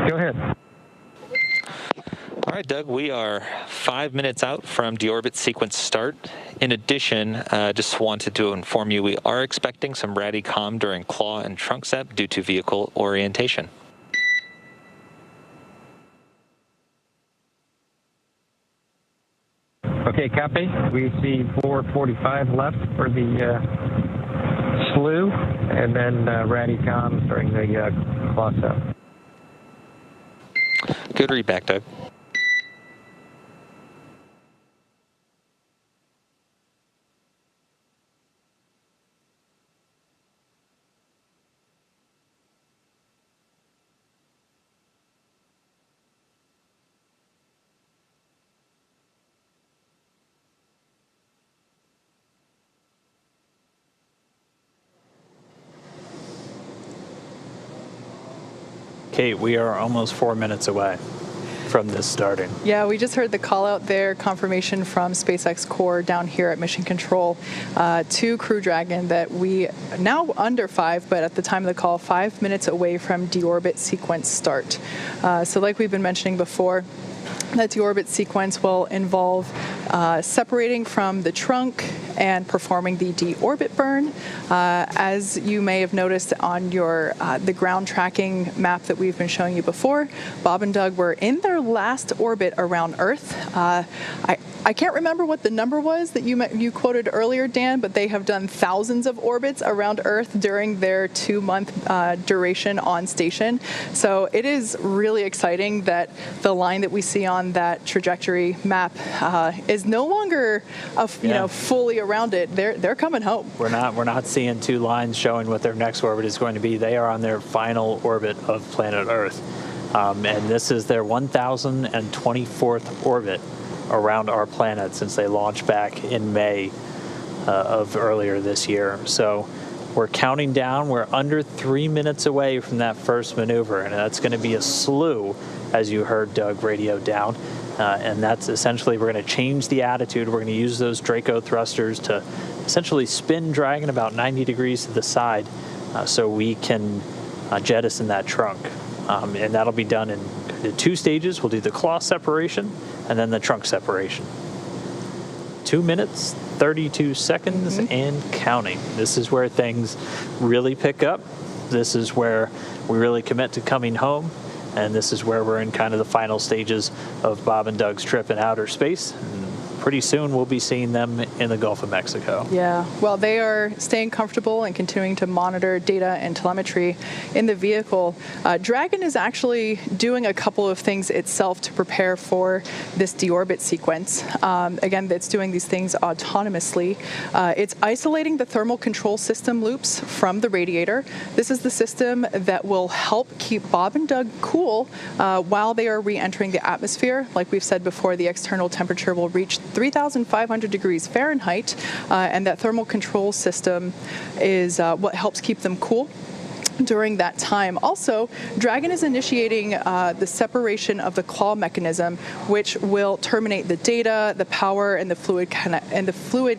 Go ahead. All right, Doug, we are 5 minutes out from deorbit sequence start. In addition, just wanted to inform you we are expecting some RADI-COM during claw and trunk sep due to vehicle orientation. Okay, copy. We see 445 left for the slew, and then RADI-COM during the claw sep. Good read back, Doug. Kate, we are almost 4 minutes away from this starting. Yeah, we just heard the call out there, confirmation from SpaceX Core down here at Mission Control to Crew Dragon that we now under 5, but at the time of the call, 5 minutes away from deorbit sequence start. So like we've been mentioning before, that deorbit sequence will involve separating from the trunk and performing the deorbit burn. As you may have noticed on your the ground tracking map that we've been showing you before, Bob and Doug were in their last orbit around Earth. I can't remember what the number was that you quoted earlier, Dan, but they have done thousands of orbits around Earth during their 2-month duration on station. So it is really exciting that the line that we see on that trajectory map is no longer fully around it. They're coming home. We're not seeing two lines showing what their next orbit is going to be. They are on their final orbit of planet Earth, and this is their 1,024th orbit around our planet since they launched back in May of earlier this year. So we're counting down. We're under 3 minutes away from that first maneuver, and that's going to be a slew, as you heard Doug radio down. And that's essentially, we're going to change the attitude. We're going to use those Draco thrusters to essentially spin Dragon about 90 degrees to the side so we can jettison that trunk. And that'll be done in 2 stages. We'll do the claw separation and then the trunk separation. 2 minutes, 32 seconds, and counting. This is where things really pick up. This is where we really commit to coming home. And this is where we're in kind of the final stages of Bob and Doug's trip in outer space. And pretty soon we'll be seeing them in the Gulf of Mexico. Yeah, well, they are staying comfortable and continuing to monitor data and telemetry in the vehicle. Dragon is actually doing a couple of things itself to prepare for this deorbit sequence. Again, it's doing these things autonomously. It's isolating the thermal control system loops from the radiator. This is the system that will help keep Bob and Doug cool while they are re-entering the atmosphere. Like we've said before, the external temperature will reach 3,500 degrees Fahrenheit, and that thermal control system is what helps keep them cool during that time. Also, Dragon is initiating the separation of the claw mechanism, which will terminate the data, the power, and the fluid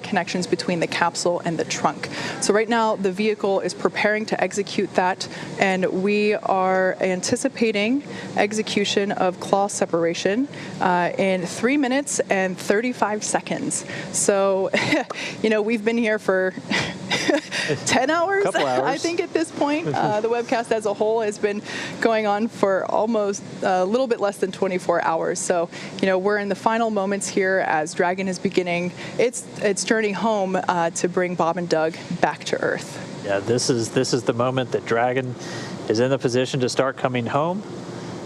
connections between the capsule and the trunk. So right now, the vehicle is preparing to execute that, and we are anticipating execution of claw separation in 3 minutes and 35 seconds. So, we've been here for 10 hours, I think, at this point. The webcast as a whole has been going on for almost a little bit less than 24 hours. So, we're in the final moments here as Dragon is beginning its journey home to bring Bob and Doug back to Earth. Yeah, this is the moment that Dragon is in the position to start coming home.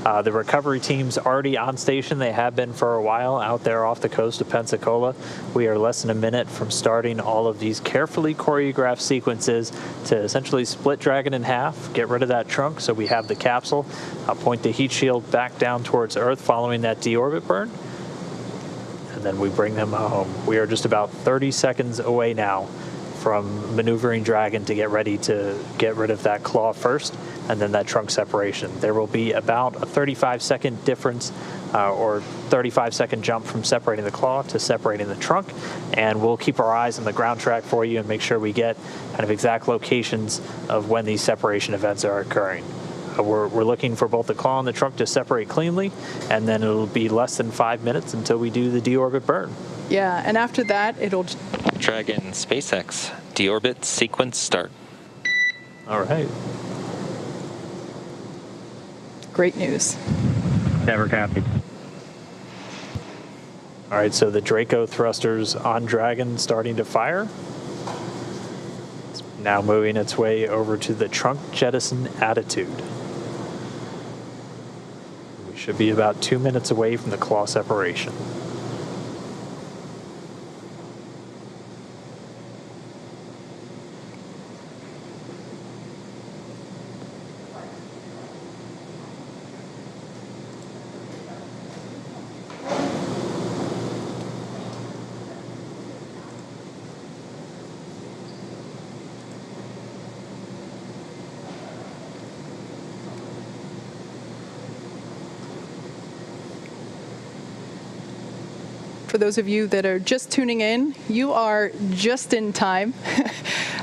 The recovery team's already on station. They have been for a while out there off the coast of Pensacola. We are less than a minute from starting all of these carefully choreographed sequences to essentially split Dragon in half, get rid of that trunk so we have the capsule, point the heat shield back down towards Earth following that deorbit burn, and then we bring them home. We are just about 30 seconds away now from maneuvering Dragon to get ready to get rid of that claw first, and then that trunk separation. There will be about a 35-second difference or 35-second jump from separating the claw to separating the trunk, and we'll keep our eyes on the ground track for you and make sure we get kind of exact locations of when these separation events are occurring. we're looking for both the claw and the trunk to separate cleanly, and then it'll be less than 5 minutes until we do the deorbit burn. Yeah, and after that, it'll... Dragon SpaceX, deorbit sequence start. All right. Great news. Never copied. All right, so the Draco thrusters on Dragon starting to fire. It's now moving its way over to the trunk jettison attitude. We should be about 2 minutes away from the claw separation. For those of you that are just tuning in, you are just in time.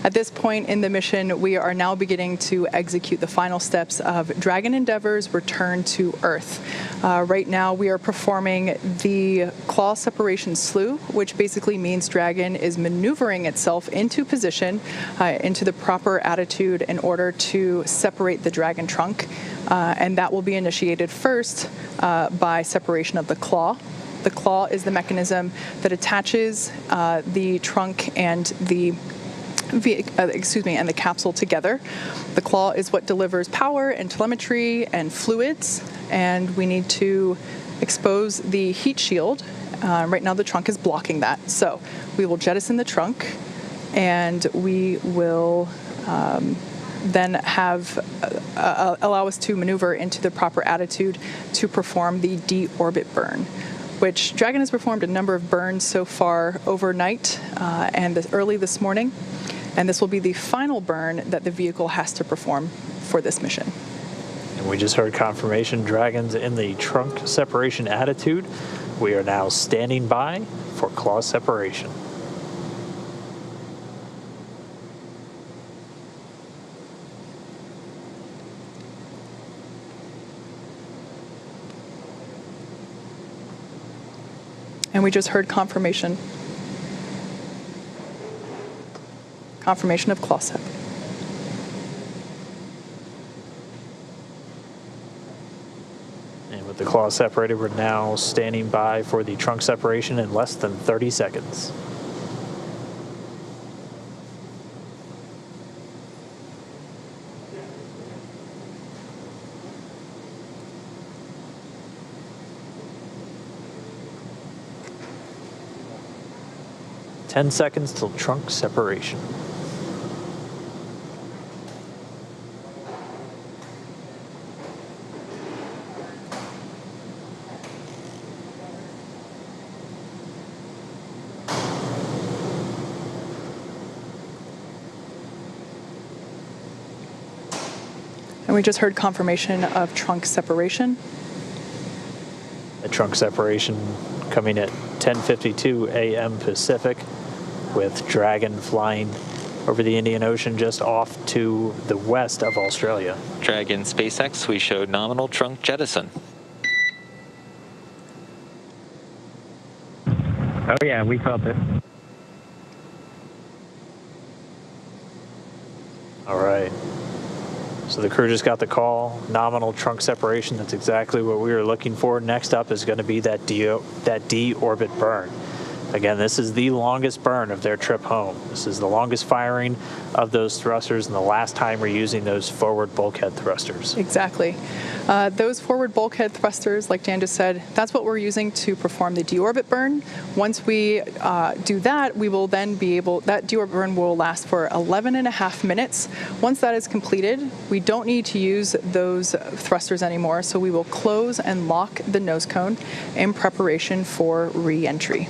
At this point in the mission, we are now beginning to execute the final steps of Dragon Endeavour's return to Earth. Right now, we are performing the claw separation slew, which basically means Dragon is maneuvering itself into position, into the proper attitude in order to separate the Dragon trunk. And that will be initiated first by separation of the claw. The claw is the mechanism that attaches the trunk and the capsule together. The claw is what delivers power and telemetry and fluids, and we need to expose the heat shield. Right now the trunk is blocking that. So we will jettison the trunk, and we will then allow us to maneuver into the proper attitude to perform the deorbit burn, which Dragon has performed a number of burns so far overnight and early this morning. And this will be the final burn that the vehicle has to perform for this mission. And we just heard confirmation Dragon's in the trunk separation attitude. We are now standing by for claw separation. And we just heard confirmation of claw sep. And with the claw separated, we're now standing by for the trunk separation in less than 30 seconds. Ten seconds till trunk separation. And we just heard confirmation of trunk separation. The trunk separation coming at 10:52 a.m. Pacific, with Dragon flying over the Indian Ocean just off to the west of Australia. Dragon SpaceX, we showed nominal trunk jettison. Oh yeah, we felt it. All right. So the crew just got the call, nominal trunk separation. That's exactly what we were looking for. Next up is going to be that deorbit burn. Again, this is the longest burn of their trip home. This is the longest firing of those thrusters, and the last time we're using those forward bulkhead thrusters. Exactly. Those forward bulkhead thrusters, like Dan just said, that's what we're using to perform the deorbit burn. Once we do that, we will then be able, that deorbit burn will last for 11.5 minutes. Once that is completed, we don't need to use those thrusters anymore, so we will close and lock the nose cone in preparation for re-entry.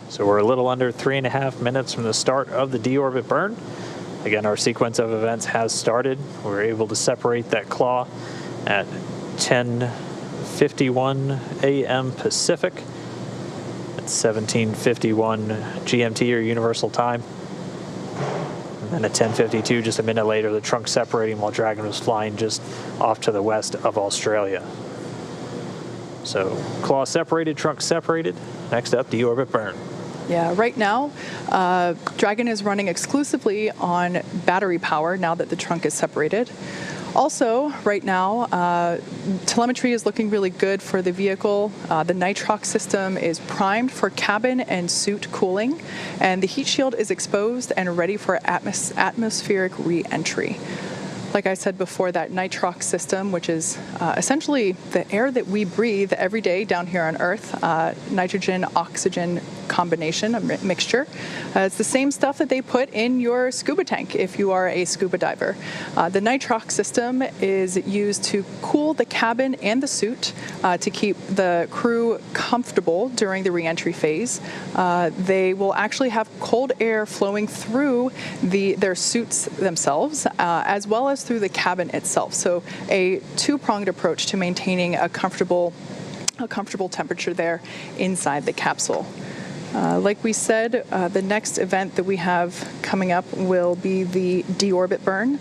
So we're a little under 3.5 minutes from the start of the deorbit burn. Again, our sequence of events has started. We were able to separate that claw at 10:51 a.m. Pacific. at 17:51 GMT or Universal Time. And then at 10:52, just a minute later, the trunk separating while Dragon was flying just off to the west of Australia. So claw separated, trunk separated. Next up, deorbit burn. Yeah, right now, Dragon is running exclusively on battery power now that the trunk is separated. Also, right now, telemetry is looking really good for the vehicle. The nitrox system is primed for cabin and suit cooling, and the heat shield is exposed and ready for atmospheric re-entry. Like I said before, that nitrox system, which is essentially the air that we breathe every day down here on Earth, nitrogen-oxygen combination, a mixture. It's the same stuff that they put in your scuba tank if you are a scuba diver. The nitrox system is used to cool the cabin and the suit to keep the crew comfortable during the re-entry phase. They will actually have cold air flowing through their suits themselves, as well as through the cabin itself. So a two-pronged approach to maintaining a comfortable temperature there inside the capsule. Like we said, the next event that we have coming up will be the deorbit burn,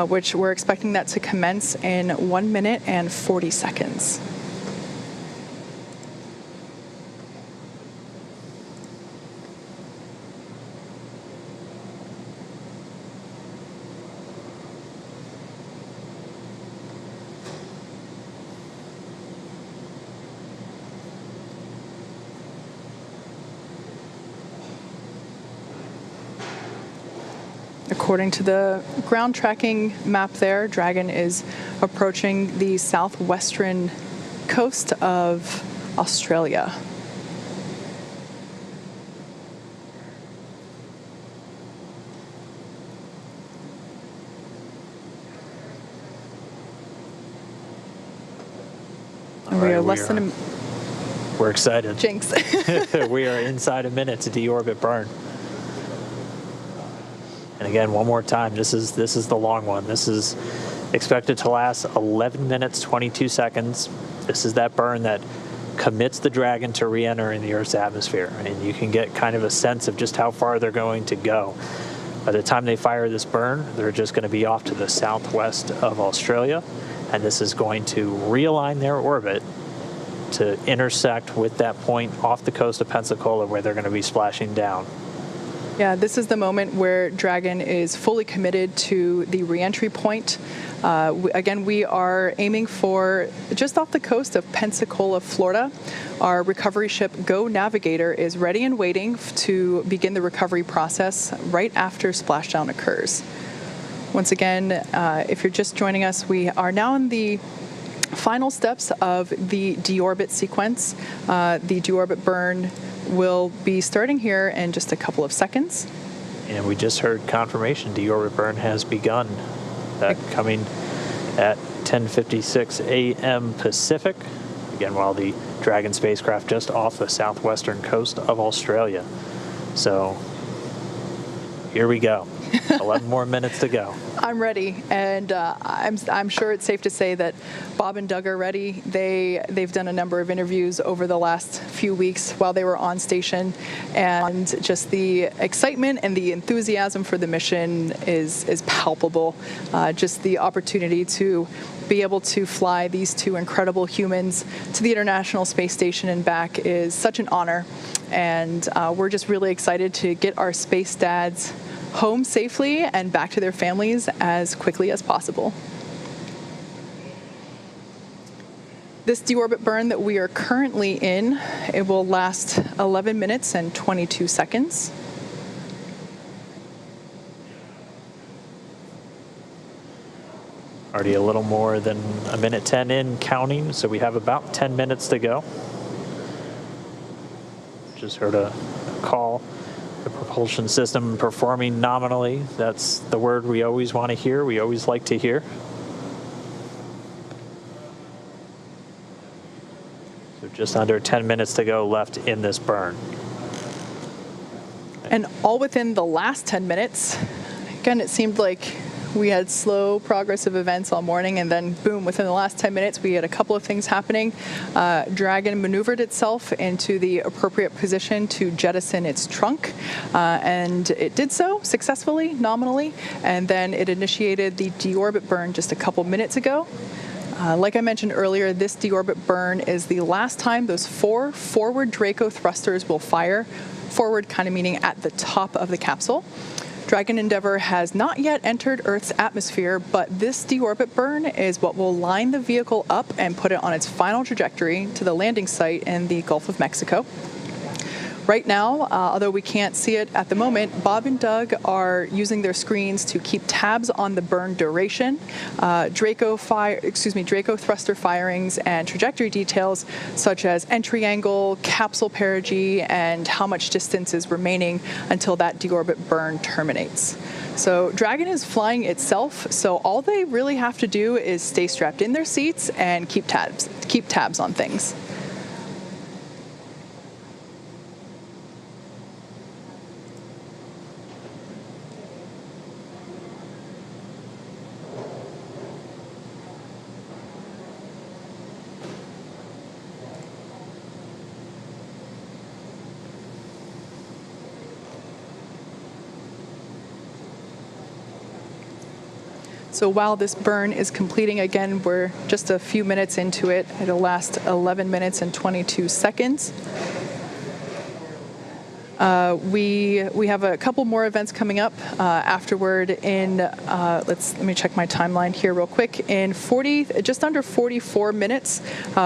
which we're expecting that to commence in 1 minute and 40 seconds. According to the ground tracking map there, Dragon is approaching the southwestern coast of Australia. And we are less than a... We're excited. Jinx. We are inside a minute to deorbit burn. And again, one more time, this is the long one. This is expected to last 11 minutes, 22 seconds. This is that burn that commits the Dragon to re-enter in the Earth's atmosphere. And you can get kind of a sense of just how far they're going to go. By the time they fire this burn, they're just going to be off to the southwest of Australia. And this is going to realign their orbit to intersect with that point off the coast of Pensacola where they're going to be splashing down. Yeah, this is the moment where Dragon is fully committed to the re-entry point. Again, we are aiming for just off the coast of Pensacola, Florida. Our recovery ship Go Navigator is ready and waiting to begin the recovery process right after splashdown occurs. Once again, if you're just joining us, we are now in the final steps of the deorbit sequence. The deorbit burn will be starting here in just a couple of seconds. And we just heard confirmation deorbit burn has begun. That coming at 10:56 a.m. Pacific. Again, while the Dragon spacecraft just off the southwestern coast of Australia. So here we go. 11 more minutes to go. I'm ready, and I'm sure it's safe to say that Bob and Doug are ready. They've done a number of interviews over the last few weeks while they were on station, and just the excitement and the enthusiasm for the mission is palpable. Just the opportunity to be able to fly these two incredible humans to the International Space Station and back is such an honor, and we're just really excited to get our space dads home safely and back to their families as quickly as possible. This deorbit burn that we are currently in, it will last 11 minutes and 22 seconds. Already a little more than a minute 10 in, counting, so we have about 10 minutes to go. Just heard a call. The propulsion system performing nominally. That's the word we always want to hear. We always like to hear. So just under 10 minutes to go left in this burn. And all within the last 10 minutes. Again, it seemed like We had slow progressive events all morning, and then boom, within the last 10 minutes, we had a couple of things happening. Dragon maneuvered itself into the appropriate position to jettison its trunk, and it did so successfully, nominally, and then it initiated the deorbit burn just a couple minutes ago. Like I mentioned earlier, this deorbit burn is the last time those 4 forward Draco thrusters will fire. Forward kind of meaning at the top of the capsule. Dragon Endeavour has not yet entered Earth's atmosphere, but this deorbit burn is what will line the vehicle up and put it on its final trajectory to the landing site in the Gulf of Mexico. Right now, although we can't see it at the moment, Bob and Doug are using their screens to keep tabs on the burn duration, Draco thruster firings, and trajectory details such as entry angle, capsule perigee, and how much distance is remaining until that deorbit burn terminates. So Dragon is flying itself, so all they really have to do is stay strapped in their seats and keep tabs on things. So while this burn is completing, again, we're just a few minutes into it. It'll last 11 minutes and 22 seconds. We have a couple more events coming up afterward in, let me check my timeline here real quick. In just under 44 minutes,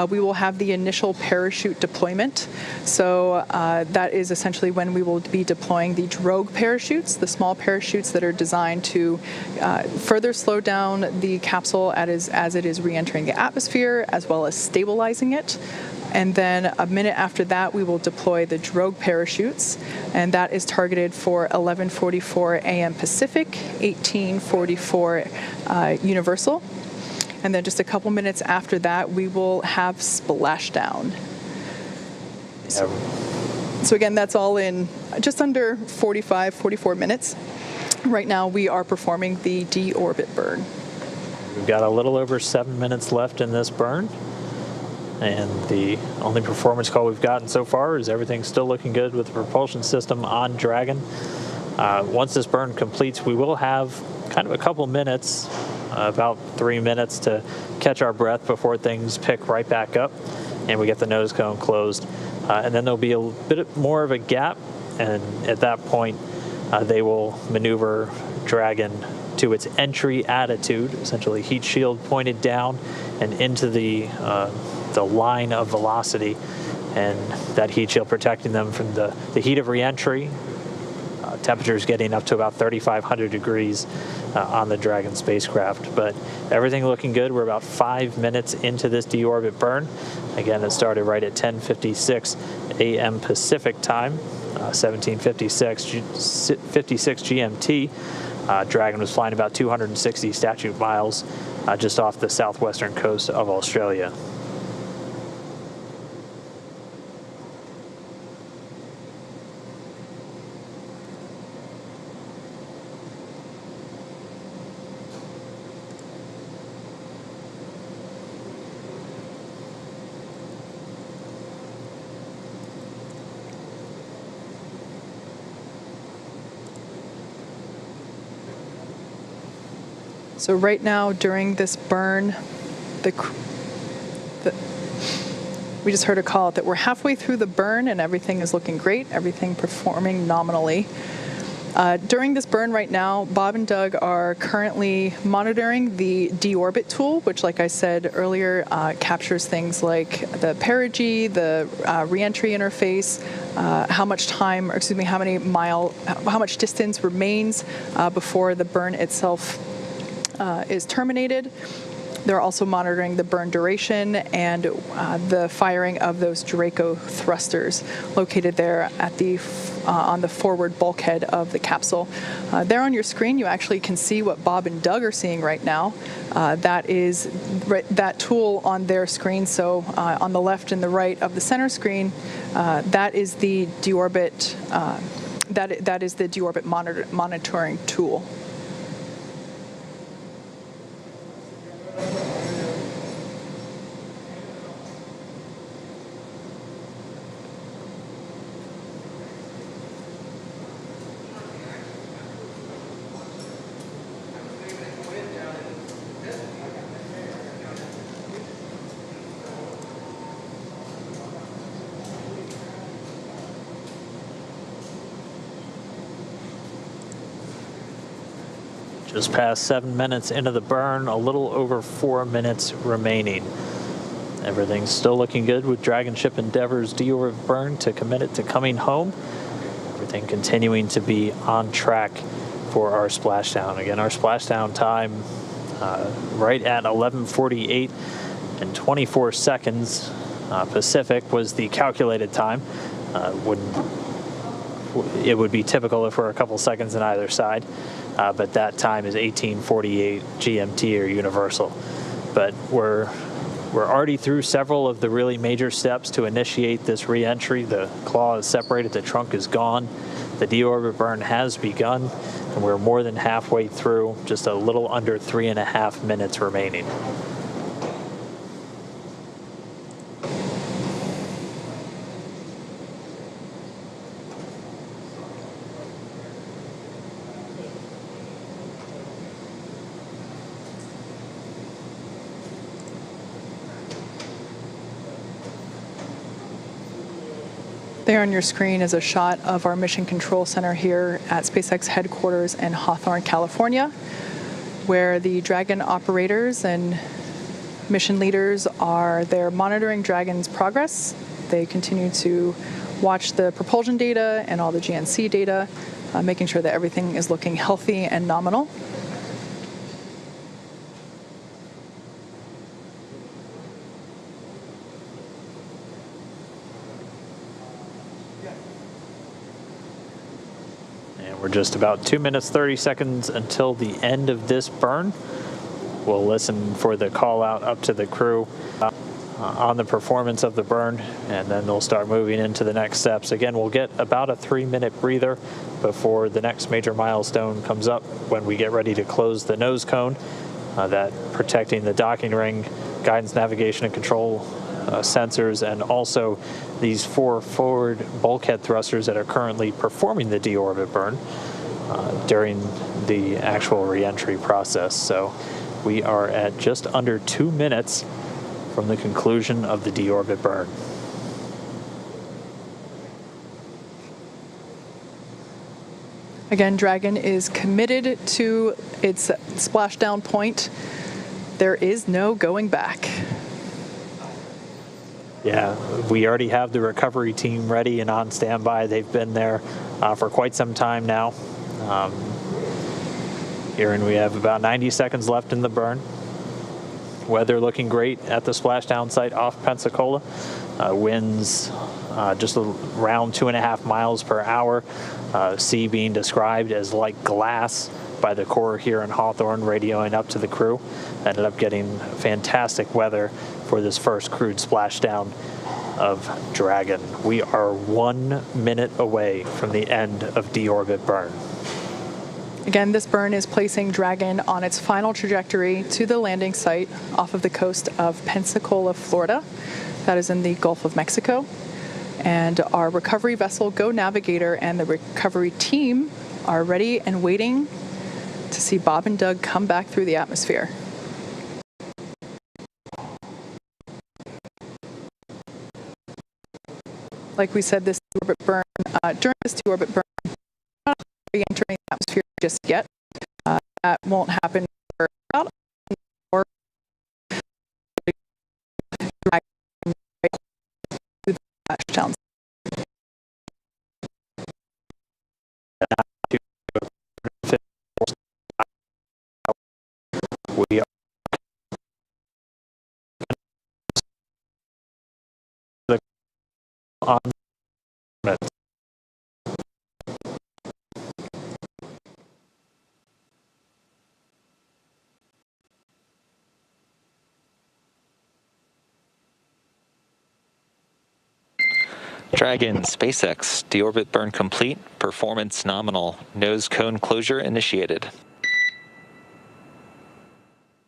we will have the initial parachute deployment. So that is essentially when we will be deploying the drogue parachutes, the small parachutes that are designed to further slow down the capsule as it is re-entering the atmosphere, as well as stabilizing it. And then a minute after that, we will deploy the drogue parachutes, and that is targeted for 11:44 a.m. Pacific, 18:44 Universal. And then just a couple minutes after that, we will have splashdown. So again, that's all in just under 44 minutes. Right now, we are performing the deorbit burn. We've got a little over 7 minutes left in this burn. And the only performance call we've gotten so far is everything's still looking good with the propulsion system on Dragon. Once this burn completes, we will have kind of a couple minutes, about 3 minutes to catch our breath before things pick right back up and we get the nose cone closed. And then there'll be a bit more of a gap, and at that point, they will maneuver Dragon to its entry attitude, essentially heat shield pointed down and into the line of velocity, and that heat shield protecting them from the heat of re-entry. Temperatures getting up to about 3,500 degrees on the Dragon spacecraft. But everything looking good. We're about 5 minutes into this deorbit burn. Again, it started right at 10:56 a.m. Pacific time, 17:56 GMT. Dragon was flying about 260 statute miles just off the southwestern coast of Australia. So right now, during this burn, we just heard a call that we're halfway through the burn and everything is looking great, everything performing nominally. During this burn right now, Bob and Doug are currently monitoring the deorbit tool, which, like I said earlier, captures things like the perigee, the reentry interface, how much distance remains before the burn itself is terminated. They're also monitoring the burn duration and the firing of those Draco thrusters located there at on the forward bulkhead of the capsule. There on your screen, you actually can see what Bob and Doug are seeing right now. That is that tool on their screen. So on the left and the right of the center screen, that is the deorbit. That is the deorbit monitoring tool. Just past 7 minutes into the burn, a little over 4 minutes remaining. Everything's still looking good with Dragon Ship Endeavour's deorbit burn to commit it to coming home. Everything continuing to be on track for our splashdown. Again, our splashdown time right at 11:48 and 24 seconds Pacific was the calculated time. It would be typical if we're a couple seconds on either side, but that time is 18:48 GMT or universal. But we're already through several of the really major steps to initiate this re-entry. The claw is separated, the trunk is gone, the deorbit burn has begun, and we're more than halfway through, just a little under 3.5 minutes remaining. There on your screen is a shot of our Mission Control Center here at SpaceX headquarters in Hawthorne, California, where the Dragon operators and mission leaders are there monitoring Dragon's progress. They continue to watch the propulsion data and all the GNC data, making sure that everything is looking healthy and nominal. We're just about 2 minutes, 30 seconds until the end of this burn. We'll listen for the call out up to the crew on the performance of the burn, and then they'll start moving into the next steps. Again, we'll get about a 3-minute breather before the next major milestone comes up when we get ready to close the nose cone, that protecting the docking ring, guidance, navigation, and control sensors, and also these 4 forward bulkhead thrusters that are currently performing the deorbit burn during the actual re-entry process. So we are at just under 2 minutes from the conclusion of the deorbit burn. Again, Dragon is committed to its splashdown point. There is no going back. Yeah, we already have the recovery team ready and on standby. They've been there for quite some time now. Here, and we have about 90 seconds left in the burn. Weather looking great at the splashdown site off Pensacola. Winds just around 2.5 miles per hour. Sea being described as like glass by the Corps here in Hawthorne, radioing up to the crew. Ended up getting fantastic weather for this first crewed splashdown of Dragon. We are 1 minute away from the end of deorbit burn. Again, this burn is placing Dragon on its final trajectory to the landing site off of the coast of Pensacola, Florida. That is in the Gulf of Mexico. And our recovery vessel, Go Navigator, and the recovery team are ready and waiting to see Bob and Doug come back through the atmosphere. Like we said, this deorbit burn, during this deorbit burn, we're not re-entering the atmosphere just yet. That won't happen for about an hour. We are on minutes. Dragon, SpaceX, deorbit burn complete, performance nominal, nose cone closure initiated.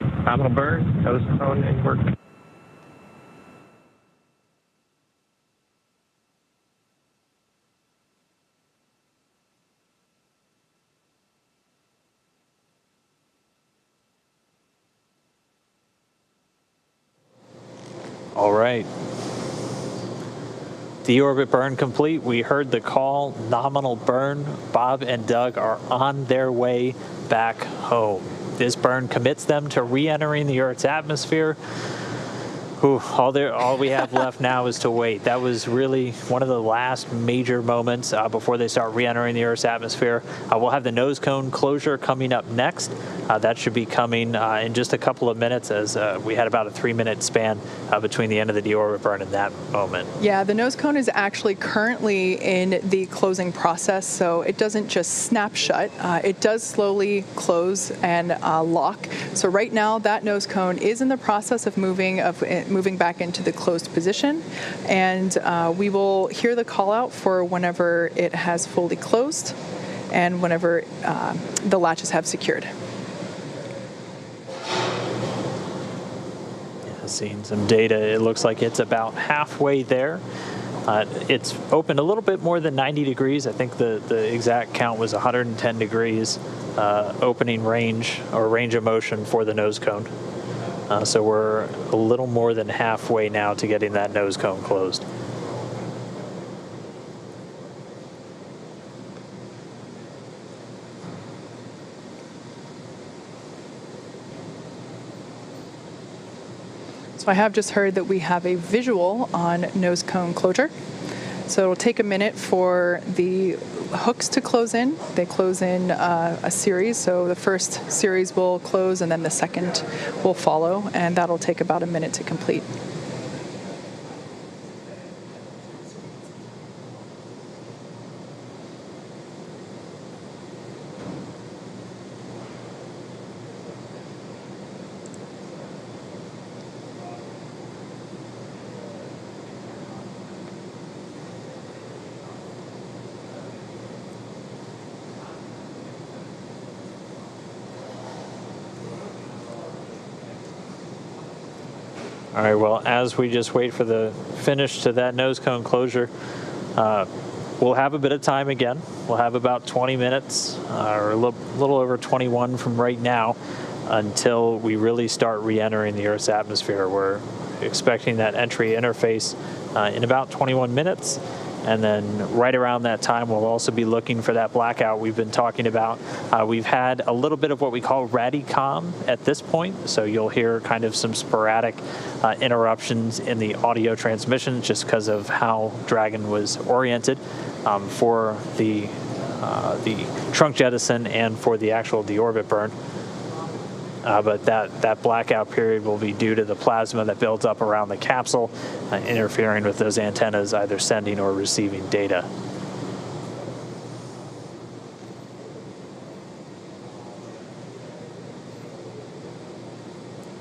Nominal burn, nose cone in work. All right. Deorbit burn complete. We heard the call, nominal burn. Bob and Doug are on their way back home. This burn commits them to re-entering the Earth's atmosphere. Ooh, all we have left now is to wait. That was really one of the last major moments before they start re-entering the Earth's atmosphere. We'll have the nose cone closure coming up next. That should be coming in just a couple of minutes, as we had about a 3-minute span between the end of the deorbit burn and that moment. Yeah, the nose cone is actually currently in the closing process, so it doesn't just snap shut. It does slowly close and lock. So right now, that nose cone is in the process of moving back into the closed position, and we will hear the call out for whenever it has fully closed and whenever the latches have secured. Seeing some data, it looks like it's about halfway there. It's opened a little bit more than 90 degrees. I think the exact count was 110 degrees opening range or range of motion for the nose cone. So we're a little more than halfway now to getting that nose cone closed. So I have just heard that we have a visual on nose cone closure. So it'll take a minute for the hooks to close in. They close in a series, so the first series will close and then the second will follow, and that'll take about a minute to complete. All right, well, as we just wait for the finish to that nose cone closure, we'll have a bit of time again. We'll have about 20 minutes, or a little over 21 from right now, until we really start re-entering the Earth's atmosphere. We're expecting that entry interface in about 21 minutes. And then right around that time, we'll also be looking for that blackout we've been talking about. We've had a little bit of what we call Radicom at this point, so you'll hear kind of some sporadic interruptions in the audio transmission just because of how Dragon was oriented for the trunk jettison and for the actual deorbit burn. But that blackout period will be due to the plasma that builds up around the capsule, interfering with those antennas either sending or receiving data.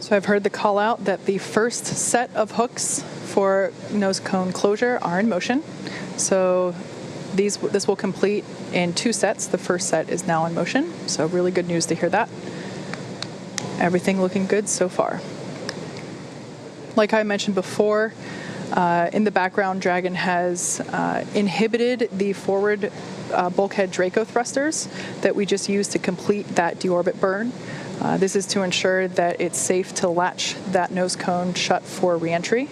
So I've heard the call out that the first set of hooks for nose cone closure are in motion. So this will complete in 2 sets. The first set is now in motion, so really good news to hear that. Everything looking good so far. Like I mentioned before, in the background, Dragon has inhibited the forward bulkhead Draco thrusters that we just used to complete that deorbit burn. This is to ensure that it's safe to latch that nose cone shut for reentry.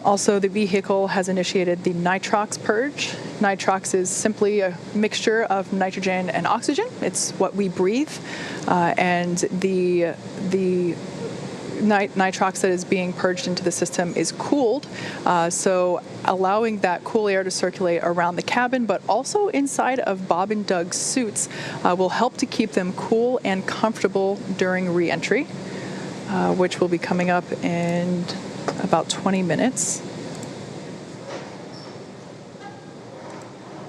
Also, the vehicle has initiated the nitrox purge. Nitrox is simply a mixture of nitrogen and oxygen. It's what we breathe, and the nitrox that is being purged into the system is cooled, so allowing that cool air to circulate around the cabin, but also inside of Bob and Doug's suits, will help to keep them cool and comfortable during re-entry, which will be coming up in about 20 minutes.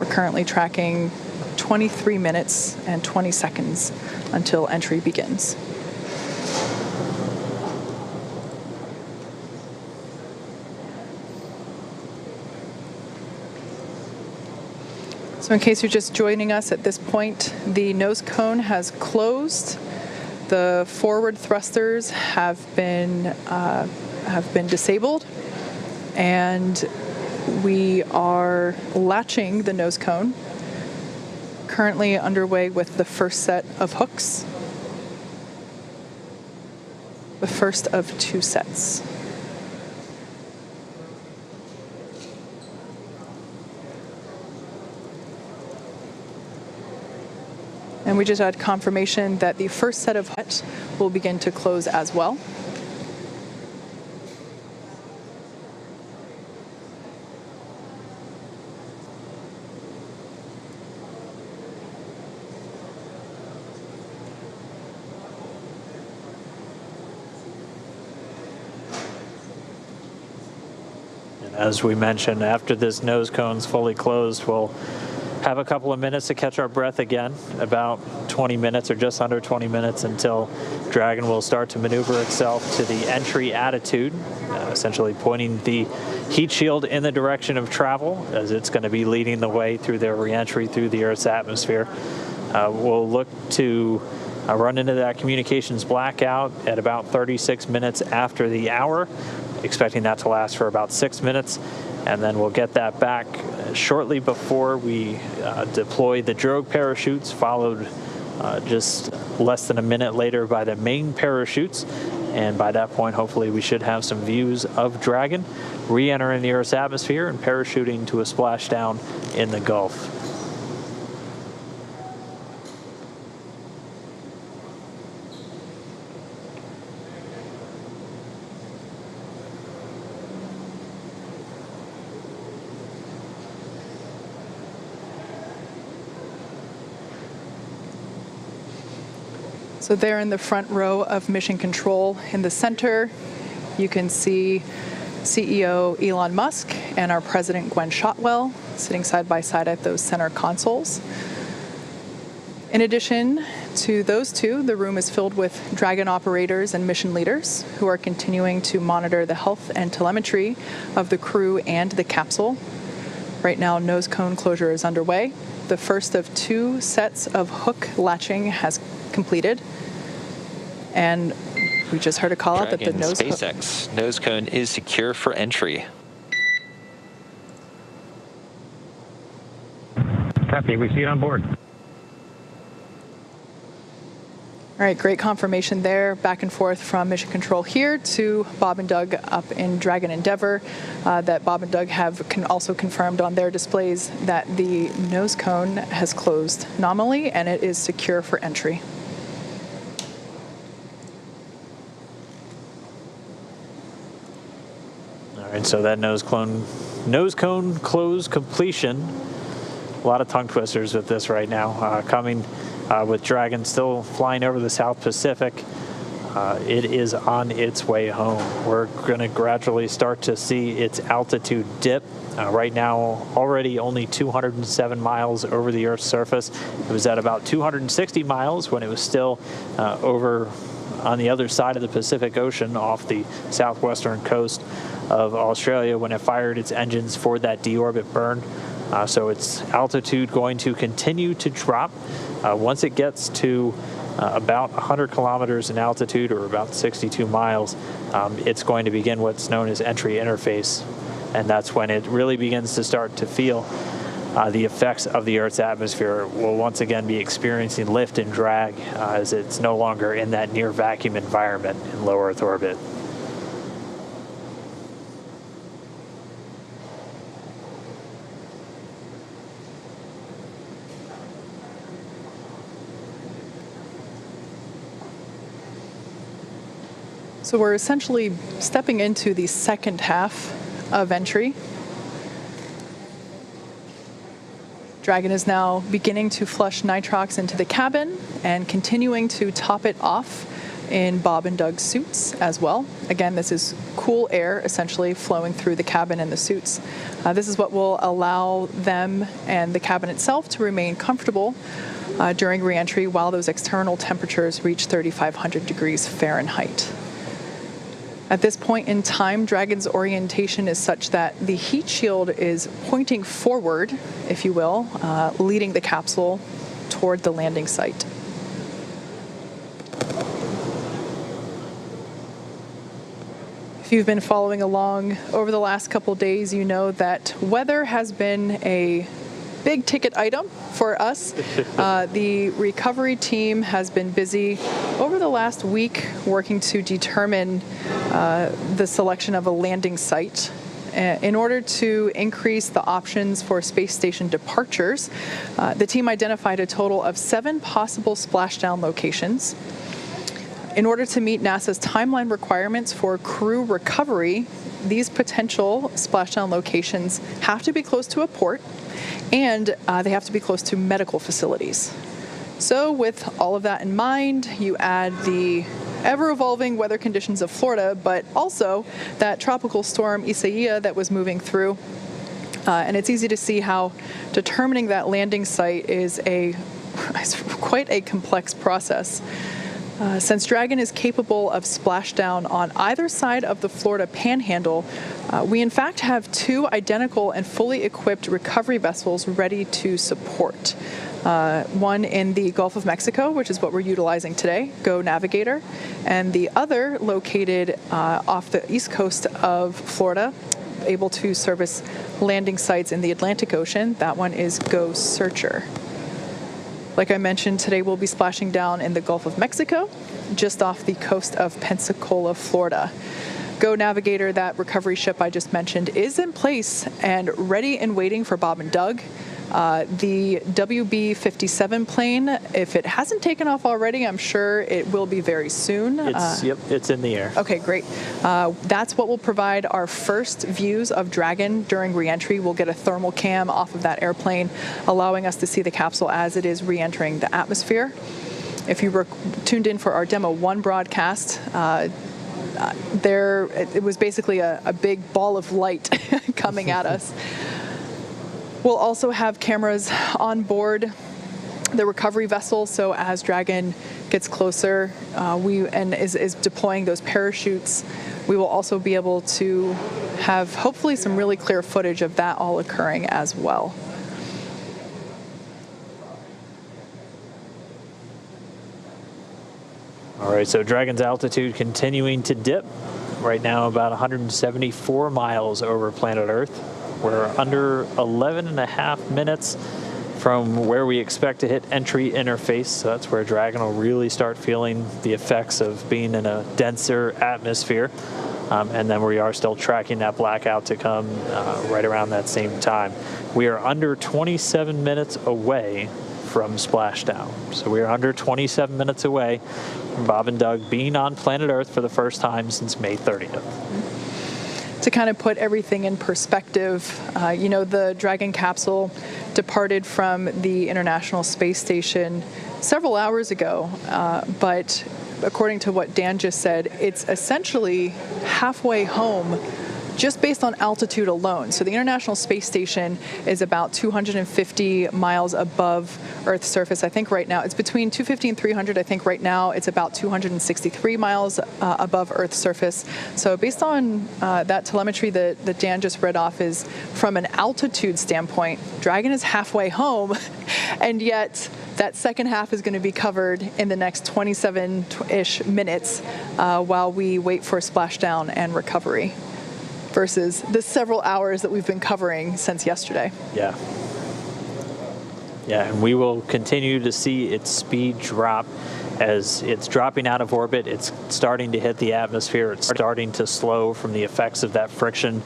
We're currently tracking 23 minutes and 20 seconds until entry begins. So in case you're just joining us at this point, the nose cone has closed. The forward thrusters have been disabled, and we are latching the nose cone. Currently underway with the first set of hooks. The first of 2 sets. And we just had confirmation that the first set of hut will begin to close as well. As we mentioned, after this nose cone's fully closed, we'll have a couple of minutes to catch our breath again, about 20 minutes or just under 20 minutes until Dragon will start to maneuver itself to the entry attitude, essentially pointing the heat shield in the direction of travel as it's going to be leading the way through their re-entry through the Earth's atmosphere. We'll look to run into that communications blackout at about 36 minutes after the hour, expecting that to last for about 6 minutes, and then we'll get that back shortly before we deploy the drogue parachutes, followed just less than a minute later by the main parachutes. And by that point, hopefully we should have some views of Dragon re-entering the Earth's atmosphere and parachuting to a splashdown in the Gulf. So there in the front row of Mission Control in the center, you can see CEO Elon Musk and our President Gwen Shotwell sitting side by side at those center consoles. In addition to those two, the room is filled with Dragon operators and mission leaders who are continuing to monitor the health and telemetry of the crew and the capsule. Right now, nose cone closure is underway. The first of 2 sets of hook latching has completed. And we just heard a call out that the nose SpaceX nose cone is secure for entry. Copy. We see it on board. All right, great confirmation there. Back and forth from Mission Control here to Bob and Doug up in Dragon Endeavour. That Bob and Doug have also confirmed on their displays that the nose cone has closed nominally and it is secure for entry. All right, so that nose cone close completion. A lot of tongue twisters with this right now. Coming with Dragon still flying over the South Pacific. It is on its way home. We're going to gradually start to see its altitude dip. Right now, already only 207 miles over the Earth's surface. It was at about 260 miles when it was still over on the other side of the Pacific Ocean off the southwestern coast of Australia when it fired its engines for that deorbit burn. So its altitude going to continue to drop. Once it gets to about 100 kilometers in altitude, or about 62 miles, it's going to begin what's known as entry interface. And that's when it really begins to start to feel the effects of the Earth's atmosphere. Will once again be experiencing lift and drag as it's no longer in that near vacuum environment in low Earth orbit. So we're essentially stepping into the second half of entry. Dragon is now beginning to flush nitrox into the cabin and continuing to top it off in Bob and Doug's suits as well. Again, this is cool air essentially flowing through the cabin and the suits. This is what will allow them and the cabin itself to remain comfortable during re-entry while those external temperatures reach 3,500 degrees Fahrenheit. At this point in time, Dragon's orientation is such that the heat shield is pointing forward, if you will, leading the capsule toward the landing site. If you've been following along over the last couple days, you know that weather has been a big ticket item for us. The recovery team has been busy over the last week working to determine the selection of a landing site. In order to increase the options for space station departures, the team identified a total of 7 possible splashdown locations. In order to meet NASA's timeline requirements for crew recovery, these potential splashdown locations have to be close to a port, and they have to be close to medical facilities. So with all of that in mind, you add the ever-evolving weather conditions of Florida, but also that tropical storm Isaiah that was moving through. And it's easy to see how determining that landing site is quite a complex process. Since Dragon is capable of splashdown on either side of the Florida Panhandle, we in fact have 2 identical and fully equipped recovery vessels ready to support. One in the Gulf of Mexico, which is what we're utilizing today, Go Navigator, and the other located off the east coast of Florida, able to service landing sites in the Atlantic Ocean. That one is Go Searcher. Like I mentioned, today we'll be splashing down in the Gulf of Mexico, just off the coast of Pensacola, Florida. Go Navigator, that recovery ship I just mentioned, is in place and ready and waiting for Bob and Doug. The WB-57 plane, if it hasn't taken off already, I'm sure it will be very soon. It's in the air. Okay, great. That's what will provide our first views of Dragon during re-entry. We'll get a thermal cam off of that airplane, allowing us to see the capsule as it is re-entering the atmosphere. If you were tuned in for our Demo 1 broadcast, it was basically a big ball of light coming at us. We'll also have cameras on board the recovery vessel, so as Dragon gets closer and is deploying those parachutes, we will also be able to have hopefully some really clear footage of that all occurring as well. All right, so Dragon's altitude continuing to dip. Right now about 174 miles over planet Earth. We're under 11.5 minutes from where we expect to hit entry interface. So that's where Dragon will really start feeling the effects of being in a denser atmosphere. And then we are still tracking that blackout to come right around that same time. We are under 27 minutes away from splashdown. So we are under 27 minutes away from Bob and Doug being on planet Earth for the first time since May 30th. To kind of put everything in perspective, the Dragon capsule departed from the International Space Station several hours ago, but according to what Dan just said, it's essentially halfway home just based on altitude alone. So the International Space Station is about 250 miles above Earth's surface. I think right now it's between 250 and 300. I think right now it's about 263 miles above Earth's surface. So based on that telemetry that Dan just read off, is from an altitude standpoint, Dragon is halfway home, and yet that second half is going to be covered in the next 27-ish minutes while we wait for splashdown and recovery, versus the several hours that we've been covering since yesterday. Yeah, and we will continue to see its speed drop as it's dropping out of orbit. It's starting to hit the atmosphere. It's starting to slow from the effects of that friction,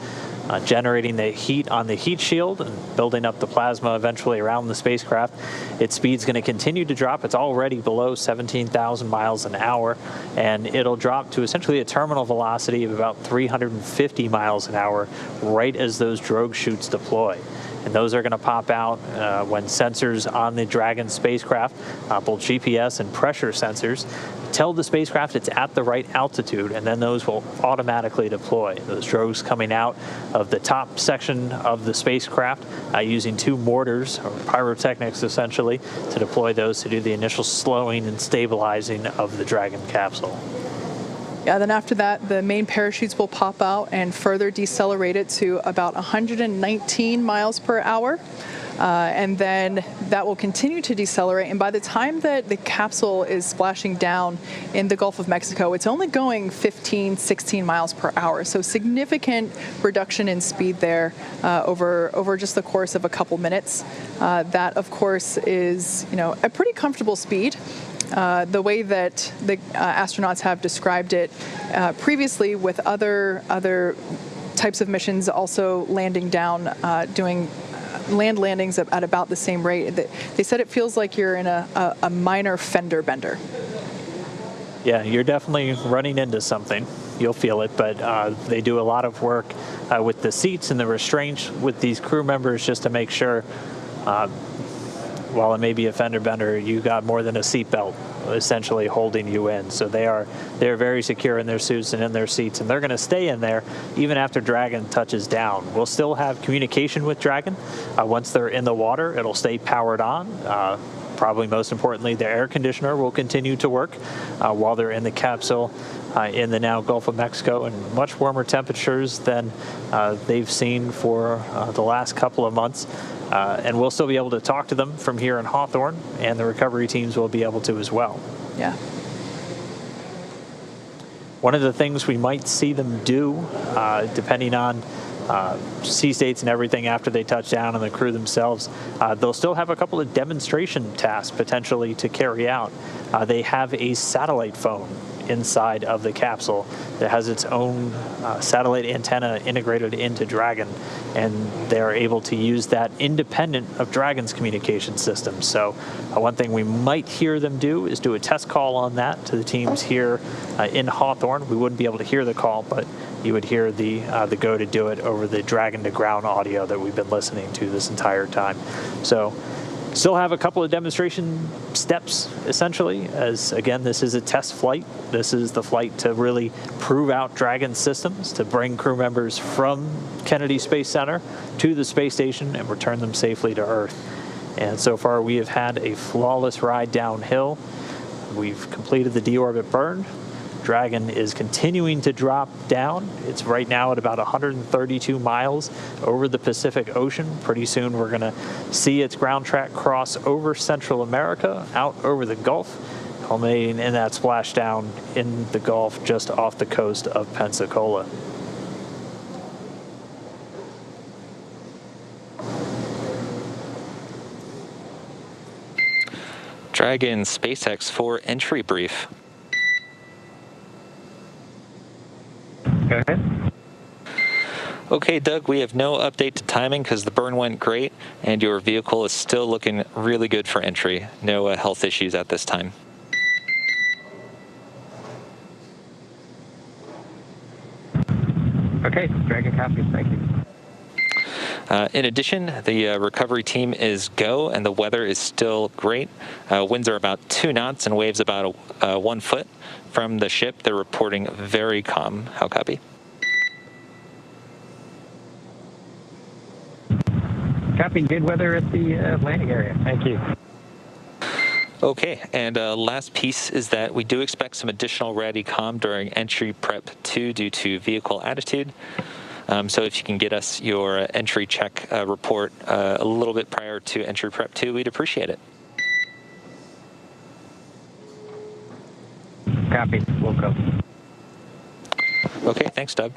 generating the heat on the heat shield and building up the plasma eventually around the spacecraft. Its speed's going to continue to drop. It's already below 17,000 miles an hour, and it'll drop to essentially a terminal velocity of about 350 miles an hour right as those drogue chutes deploy. And those are going to pop out when sensors on the Dragon spacecraft, both GPS and pressure sensors, tell the spacecraft it's at the right altitude, and then those will automatically deploy. Those drogues coming out of the top section of the spacecraft using 2 mortars, or pyrotechnics essentially, to deploy those to do the initial slowing and stabilizing of the Dragon capsule. Yeah, then after that, the main parachutes will pop out and further decelerate it to about 119 miles per hour. And then that will continue to decelerate. And by the time that the capsule is splashing down in the Gulf of Mexico, it's only going 15, 16 miles per hour. So significant reduction in speed there over just the course of a couple minutes. That, of course, is a pretty comfortable speed. The way that the astronauts have described it previously with other types of missions also landing down, doing land landings at about the same rate. They said it feels like you're in a minor fender bender. Yeah, you're definitely running into something. You'll feel it, but they do a lot of work with the seats and the restraints with these crew members just to make sure, while it may be a fender bender, you got more than a seatbelt essentially holding you in. So they're very secure in their suits and in their seats, and they're going to stay in there even after Dragon touches down. We'll still have communication with Dragon. Once they're in the water, it'll stay powered on. Probably most importantly, the air conditioner will continue to work while they're in the capsule in the now Gulf of Mexico, and much warmer temperatures than they've seen for the last couple of months. And we'll still be able to talk to them from here in Hawthorne, and the recovery teams will be able to as well. Yeah. One of the things we might see them do, depending on sea states and everything after they touch down, and the crew themselves, they'll still have a couple of demonstration tasks potentially to carry out. They have a satellite phone inside of the capsule that has its own satellite antenna integrated into Dragon, and they're able to use that independent of Dragon's communication system. So one thing we might hear them do is do a test call on that to the teams here in Hawthorne. We wouldn't be able to hear the call, but you would hear the go to do it over the Dragon to ground audio that we've been listening to this entire time. So still have a couple of demonstration steps, essentially, as, again, this is a test flight. This is the flight to really prove out Dragon systems, to bring crew members from Kennedy Space Center to the space station and return them safely to Earth. And so far, we have had a flawless ride downhill. We've completed the deorbit burn. Dragon is continuing to drop down. It's right now at about 132 miles over the Pacific Ocean. Pretty soon we're going to see its ground track cross over Central America, out over the Gulf, culminating in that splashdown in the Gulf just off the coast of Pensacola. Dragon SpaceX for entry brief. Go ahead. Okay, Doug, we have no update to timing because the burn went great, and your vehicle is still looking really good for entry. No health issues at this time. Okay, Dragon copies. Thank you. In addition, the recovery team is go, and the weather is still great. Winds are about 2 knots and waves about 1 foot. From the ship, they're reporting very calm. How copy? Copy. Good weather at the landing area. Thank you. Okay, and last piece is that we do expect some additional RADI-COM during entry prep 2 due to vehicle attitude. So if you can get us your entry check report a little bit prior to entry prep 2, we'd appreciate it. Copy. We'll go. Okay, thanks, Doug.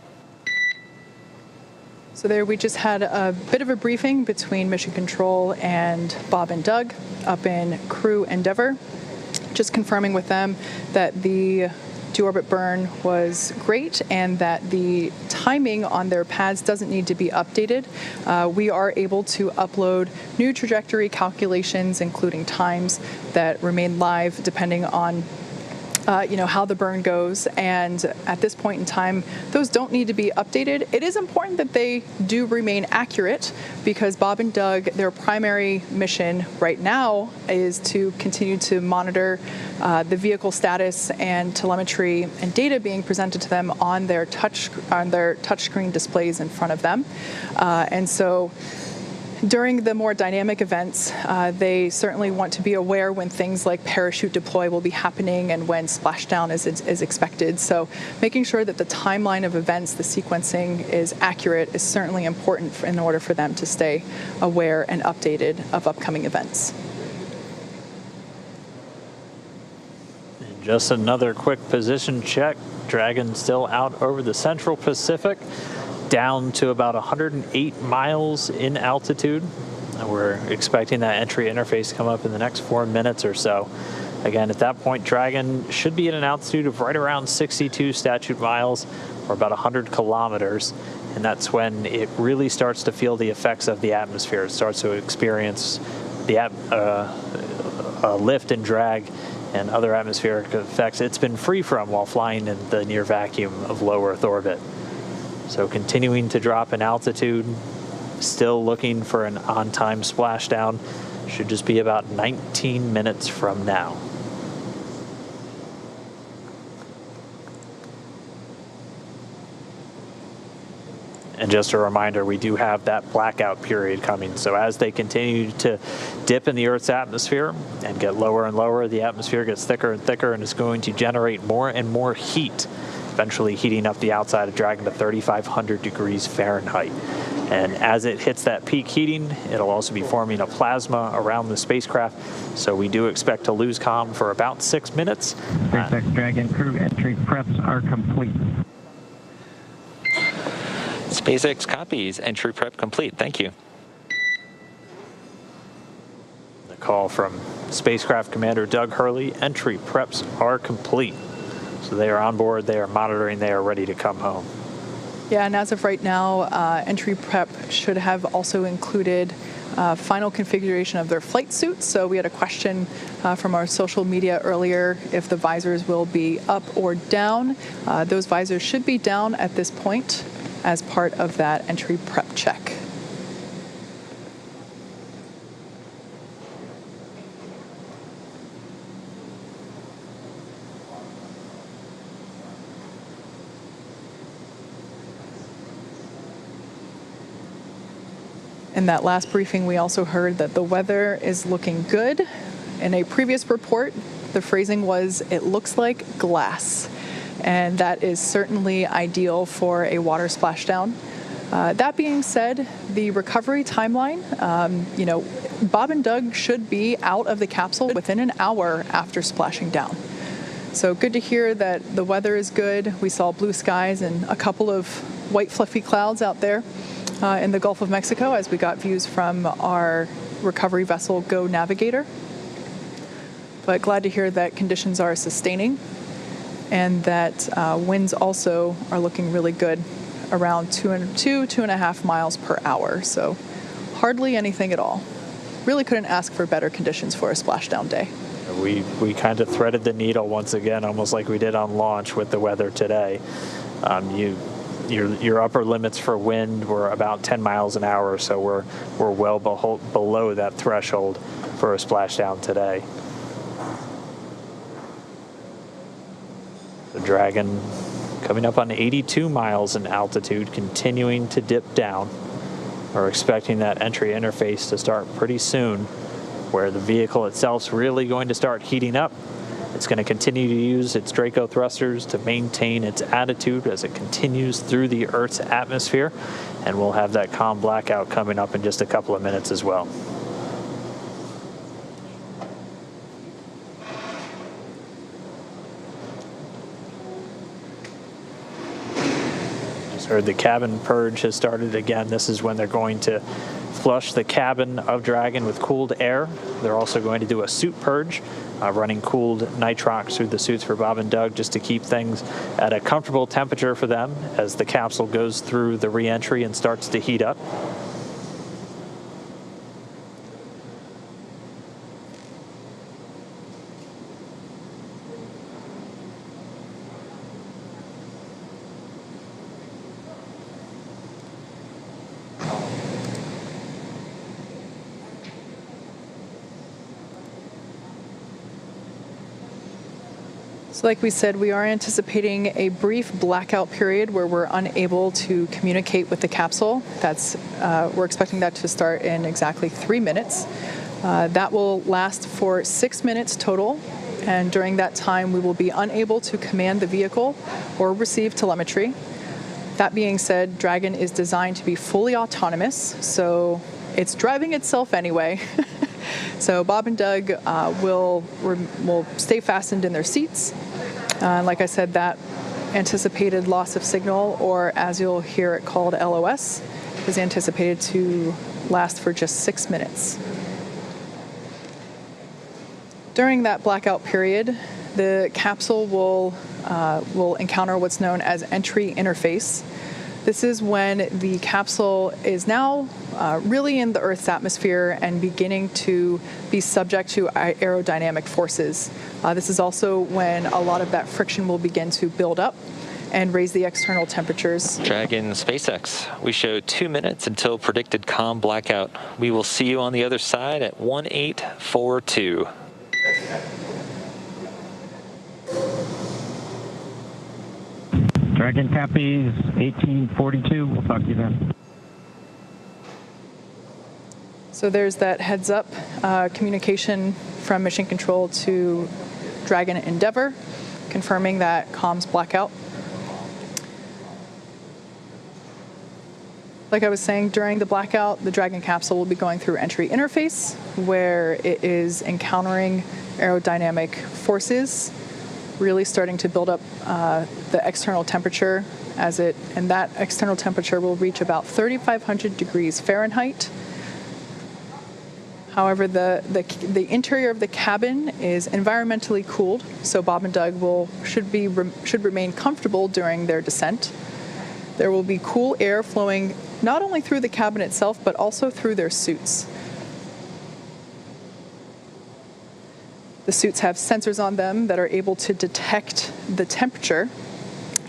So there we just had a bit of a briefing between Mission Control and Bob and Doug up in Crew Endeavour, just confirming with them that the deorbit burn was great and that the timing on their pads doesn't need to be updated. We are able to upload new trajectory calculations, including times that remain live depending on how the burn goes, and at this point in time, those don't need to be updated. It is important that they do remain accurate because Bob and Doug, their primary mission right now is to continue to monitor the vehicle status and telemetry and data being presented to them on their touchscreen displays in front of them, and so during the more dynamic events, they certainly want to be aware when things like parachute deploy will be happening and when splashdown is expected. So making sure that the timeline of events, the sequencing is accurate is certainly important in order for them to stay aware and updated of upcoming events. And just another quick position check. Dragon still out over the Central Pacific, down to about 108 miles in altitude. We're expecting that entry interface to come up in the next 4 minutes or so. Again, at that point, Dragon should be at an altitude of right around 62 statute miles, or about 100 kilometers. and that's when it really starts to feel the effects of the atmosphere. It starts to experience the lift and drag and other atmospheric effects it's been free from while flying in the near vacuum of low Earth orbit. So continuing to drop in altitude, still looking for an on-time splashdown. Should just be about 19 minutes from now. And just a reminder, we do have that blackout period coming. So as they continue to dip in the Earth's atmosphere and get lower and lower, the atmosphere gets thicker and thicker and is going to generate more and more heat, eventually heating up the outside of Dragon to 3,500 degrees Fahrenheit. And as it hits that peak heating, it'll also be forming a plasma around the spacecraft. So we do expect to lose comm for about 6 minutes. SpaceX Dragon crew entry preps are complete. SpaceX copies. Entry prep complete. Thank you. The call from Spacecraft Commander Doug Hurley. Entry preps are complete. So they are on board, they are monitoring, they are ready to come home. Yeah, and as of right now, entry prep should have also included final configuration of their flight suits. So we had a question from our social media earlier if the visors will be up or down. Those visors should be down at this point as part of that entry prep check. In that last briefing, we also heard that the weather is looking good. In a previous report, the phrasing was, "It looks like glass." And that is certainly ideal for a water splashdown. That being said, the recovery timeline, Bob and Doug should be out of the capsule within an hour after splashing down. So good to hear that the weather is good. We saw blue skies and a couple of white fluffy clouds out there in the Gulf of Mexico as we got views from our recovery vessel Go Navigator. But glad to hear that conditions are sustaining and that winds also are looking really good, around 2.5 miles per hour. So hardly anything at all. Really couldn't ask for better conditions for a splashdown day. We kind of threaded the needle once again, almost like we did on launch with the weather today. Your upper limits for wind were about 10 miles an hour, so we're well below that threshold for a splashdown today. The Dragon coming up on 82 miles in altitude, continuing to dip down. We're expecting that entry interface to start pretty soon, where the vehicle itself's really going to start heating up. It's going to continue to use its Draco thrusters to maintain its attitude as it continues through the Earth's atmosphere, and we'll have that comm blackout coming up in just a couple of minutes as well. Just heard the cabin purge has started again. This is when they're going to flush the cabin of Dragon with cooled air. They're also going to do a suit purge, running cooled nitrox through the suits for Bob and Doug just to keep things at a comfortable temperature for them as the capsule goes through the re-entry and starts to heat up. So like we said, we are anticipating a brief blackout period where we're unable to communicate with the capsule. We're expecting that to start in exactly 3 minutes. That will last for 6 minutes total, and during that time we will be unable to command the vehicle or receive telemetry. That being said, Dragon is designed to be fully autonomous, so it's driving itself anyway. So Bob and Doug will stay fastened in their seats. Like I said, that anticipated loss of signal, or as you'll hear it called LOS, is anticipated to last for just 6 minutes. During that blackout period, the capsule will encounter what's known as entry interface. This is when the capsule is now really in the Earth's atmosphere and beginning to be subject to aerodynamic forces. This is also when a lot of that friction will begin to build up and raise the external temperatures. Dragon SpaceX, we show 2 minutes until predicted calm blackout. We will see you on the other side at 1842. Dragon copies 1842. We'll talk to you then. So there's that heads up communication from Mission Control to Dragon Endeavour, confirming that comms blackout. Like I was saying, during the blackout, the Dragon capsule will be going through entry interface, where it is encountering aerodynamic forces, really starting to build up the external temperature and that external temperature will reach about 3,500 degrees Fahrenheit. However, the interior of the cabin is environmentally cooled, so Bob and Doug should remain comfortable during their descent. There will be cool air flowing not only through the cabin itself, but also through their suits. The suits have sensors on them that are able to detect the temperature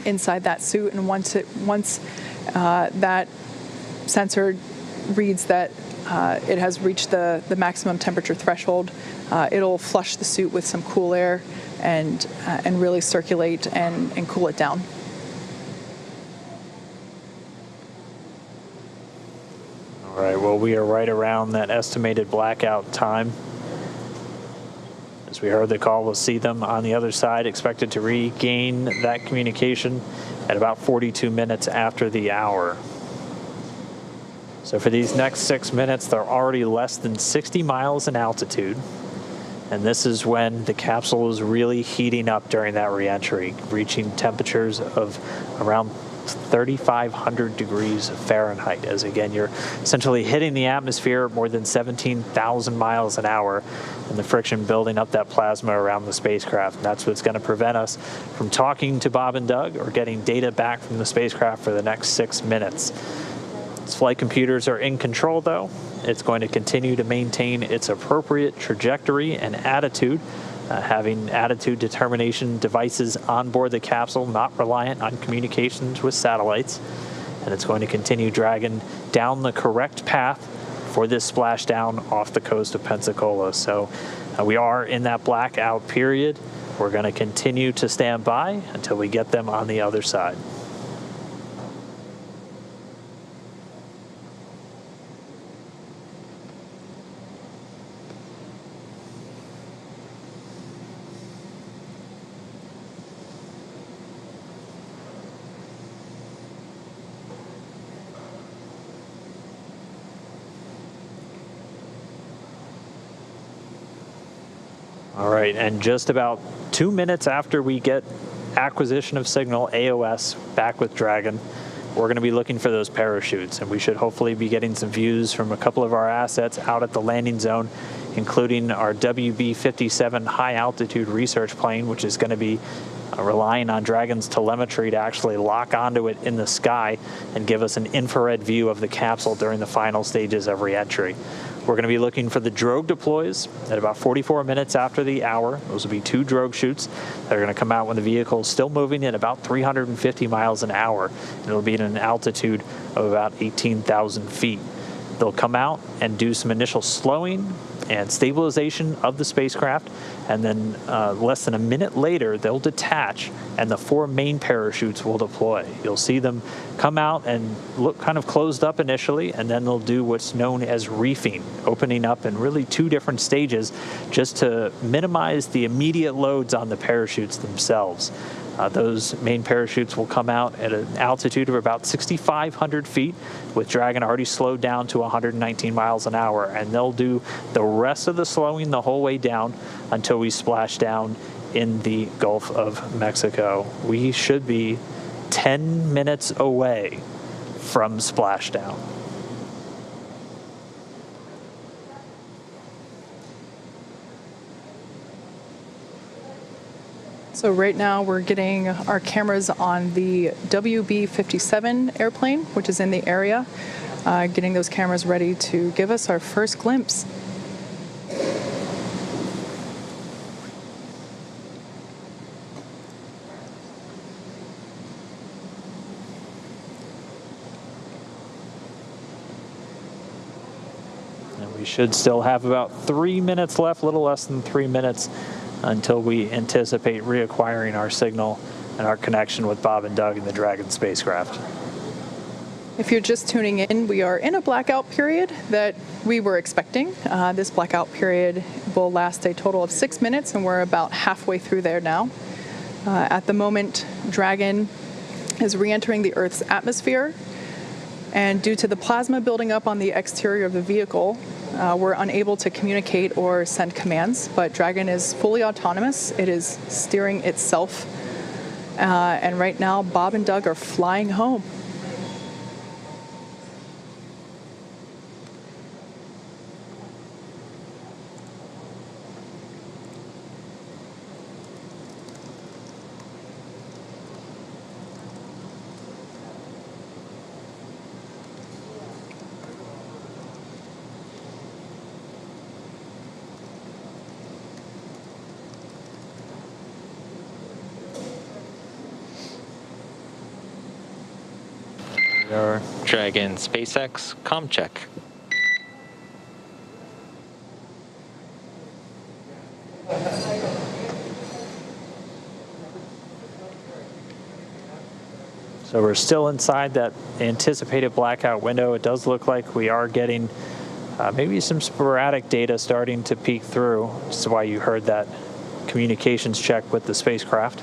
inside that suit, and once that sensor reads that it has reached the maximum temperature threshold, it'll flush the suit with some cool air and really circulate and cool it down. All right, well, we are right around that estimated blackout time. As we heard the call, we'll see them on the other side, expected to regain that communication at about 42 minutes after the hour. So for these next 6 minutes, they're already less than 60 miles in altitude. And this is when the capsule is really heating up during that reentry, reaching temperatures of around 3,500 degrees Fahrenheit, as again, you're essentially hitting the atmosphere at more than 17,000 miles an hour, and the friction building up that plasma around the spacecraft. And that's what's going to prevent us from talking to Bob and Doug or getting data back from the spacecraft for the next 6 minutes. Its flight computers are in control, though. It's going to continue to maintain its appropriate trajectory and attitude, having attitude determination devices on board the capsule, not reliant on communications with satellites. And it's going to continue Dragon down the correct path for this splashdown off the coast of Pensacola. So we are in that blackout period. We're going to continue to stand by until we get them on the other side. All right, and just about 2 minutes after we get acquisition of signal, AOS, back with Dragon, we're going to be looking for those parachutes, and we should hopefully be getting some views from a couple of our assets out at the landing zone, including our WB-57 high-altitude research plane, which is going to be relying on Dragon's telemetry to actually lock onto it in the sky and give us an infrared view of the capsule during the final stages of reentry. We're going to be looking for the drogue deploys at about 44 minutes after the hour. Those will be 2 drogue chutes that are going to come out when the vehicle is still moving at about 350 miles an hour. And it'll be at an altitude of about 18,000 feet. They'll come out and do some initial slowing and stabilization of the spacecraft, and then less than a minute later, they'll detach, and the 4 main parachutes will deploy. You'll see them come out and look kind of closed up initially, and then they'll do what's known as reefing, opening up in really 2 different stages just to minimize the immediate loads on the parachutes themselves. Those main parachutes will come out at an altitude of about 6,500 feet, with Dragon already slowed down to 119 miles an hour, and they'll do the rest of the slowing the whole way down until we splash down in the Gulf of Mexico. We should be 10 minutes away from splashdown. So right now we're getting our cameras on the WB-57 airplane, which is in the area, getting those cameras ready to give us our first glimpse. And we should still have about 3 minutes left, a little less than 3 minutes, until we anticipate reacquiring our signal and our connection with Bob and Doug in the Dragon spacecraft. If you're just tuning in, we are in a blackout period that we were expecting. This blackout period will last a total of 6 minutes, and we're about halfway through there now. At the moment, Dragon is re-entering the Earth's atmosphere, and due to the plasma building up on the exterior of the vehicle, we're unable to communicate or send commands, but Dragon is fully autonomous. It is steering itself, and right now Bob and Doug are flying home. Our Dragon SpaceX comm check. So we're still inside that anticipated blackout window. It does look like we are getting maybe some sporadic data starting to peek through. This is why you heard that communications check with the spacecraft.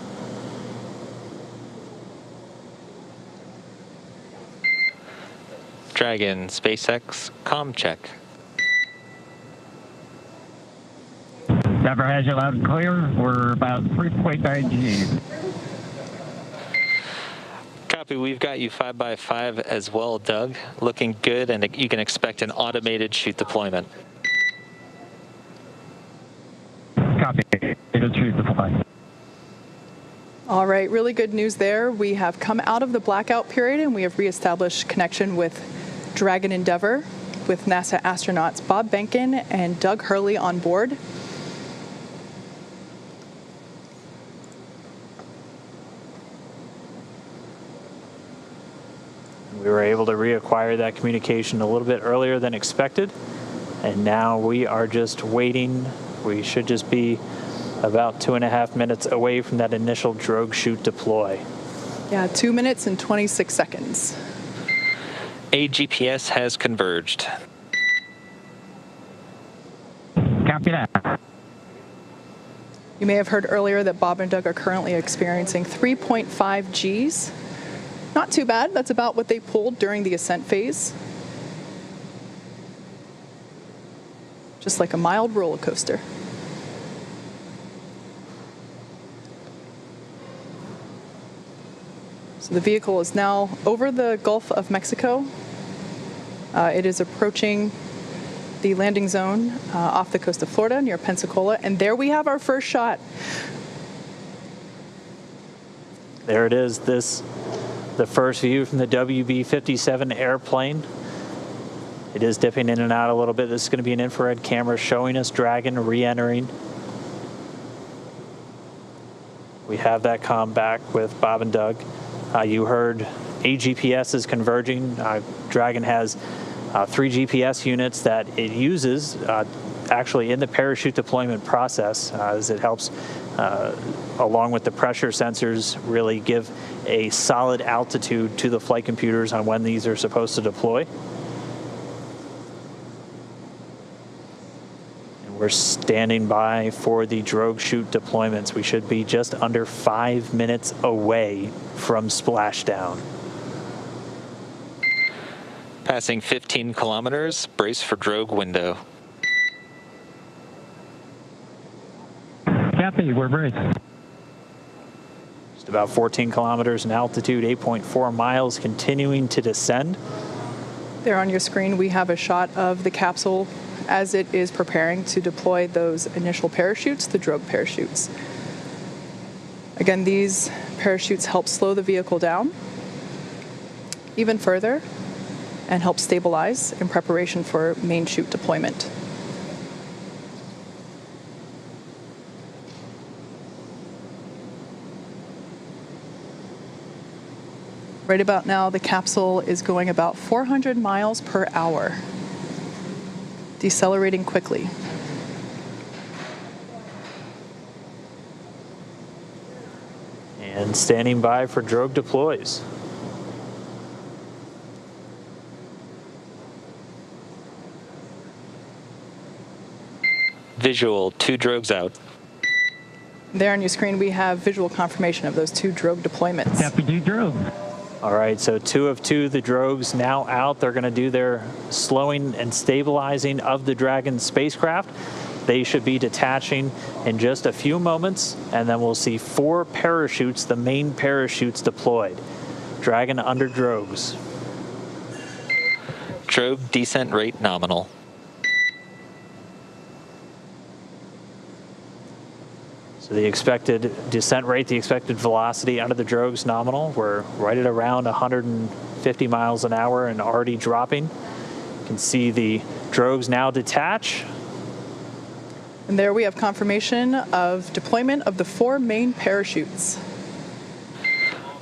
Dragon SpaceX comm check. Endeavour has you loud and clear. We're about 3.9 Gs. Copy, we've got you 5x5 as well, Doug. Looking good, and you can expect an automated chute deployment. Copy. It'll choose the fly. All right, really good news there. We have come out of the blackout period, and we have reestablished connection with Dragon Endeavour with NASA astronauts Bob Behnken and Doug Hurley on board. We were able to reacquire that communication a little bit earlier than expected, and now we are just waiting. We should just be about 2.5 minutes away from that initial drogue chute deploy. Yeah, 2 minutes and 26 seconds. AGPS has converged. Copy that. You may have heard earlier that Bob and Doug are currently experiencing 3.5 Gs. Not too bad. That's about what they pulled during the ascent phase. Just like a mild roller coaster. So the vehicle is now over the Gulf of Mexico. It is approaching the landing zone off the coast of Florida near Pensacola, and there we have our first shot. There it is, the first view from the WB-57 airplane. It is dipping in and out a little bit. This is going to be an infrared camera showing us Dragon re-entering. We have that comm back with Bob and Doug. You heard AGPS is converging. Dragon has 3 GPS units that it uses actually in the parachute deployment process, as it helps, along with the pressure sensors, really give a solid altitude to the flight computers on when these are supposed to deploy. And we're standing by for the drogue chute deployments. We should be just under 5 minutes away from splashdown. Passing 15 kilometers, brace for drogue window. Copy, we're braced. Just about 14 kilometers in altitude, 8.4 miles, continuing to descend. There on your screen, we have a shot of the capsule as it is preparing to deploy those initial parachutes, the drogue parachutes. Again, these parachutes help slow the vehicle down even further and help stabilize in preparation for main chute deployment. Right about now, the capsule is going about 400 miles per hour, decelerating quickly. And standing by for drogue deploys. Visual, 2 drogues out. There on your screen, we have visual confirmation of those 2 drogue deployments. Copy, 2 drogue. All right, so 2 of 2, the drogues now out. They're going to do their slowing and stabilizing of the Dragon spacecraft. They should be detaching in just a few moments, and then we'll see 4 parachutes, the main parachutes deployed. Dragon under drogues. Drogue descent rate nominal. So the expected descent rate, the expected velocity under the drogues nominal, we're right at around 150 miles an hour and already dropping. You can see the drogues now detach. And there we have confirmation of deployment of the 4 main parachutes.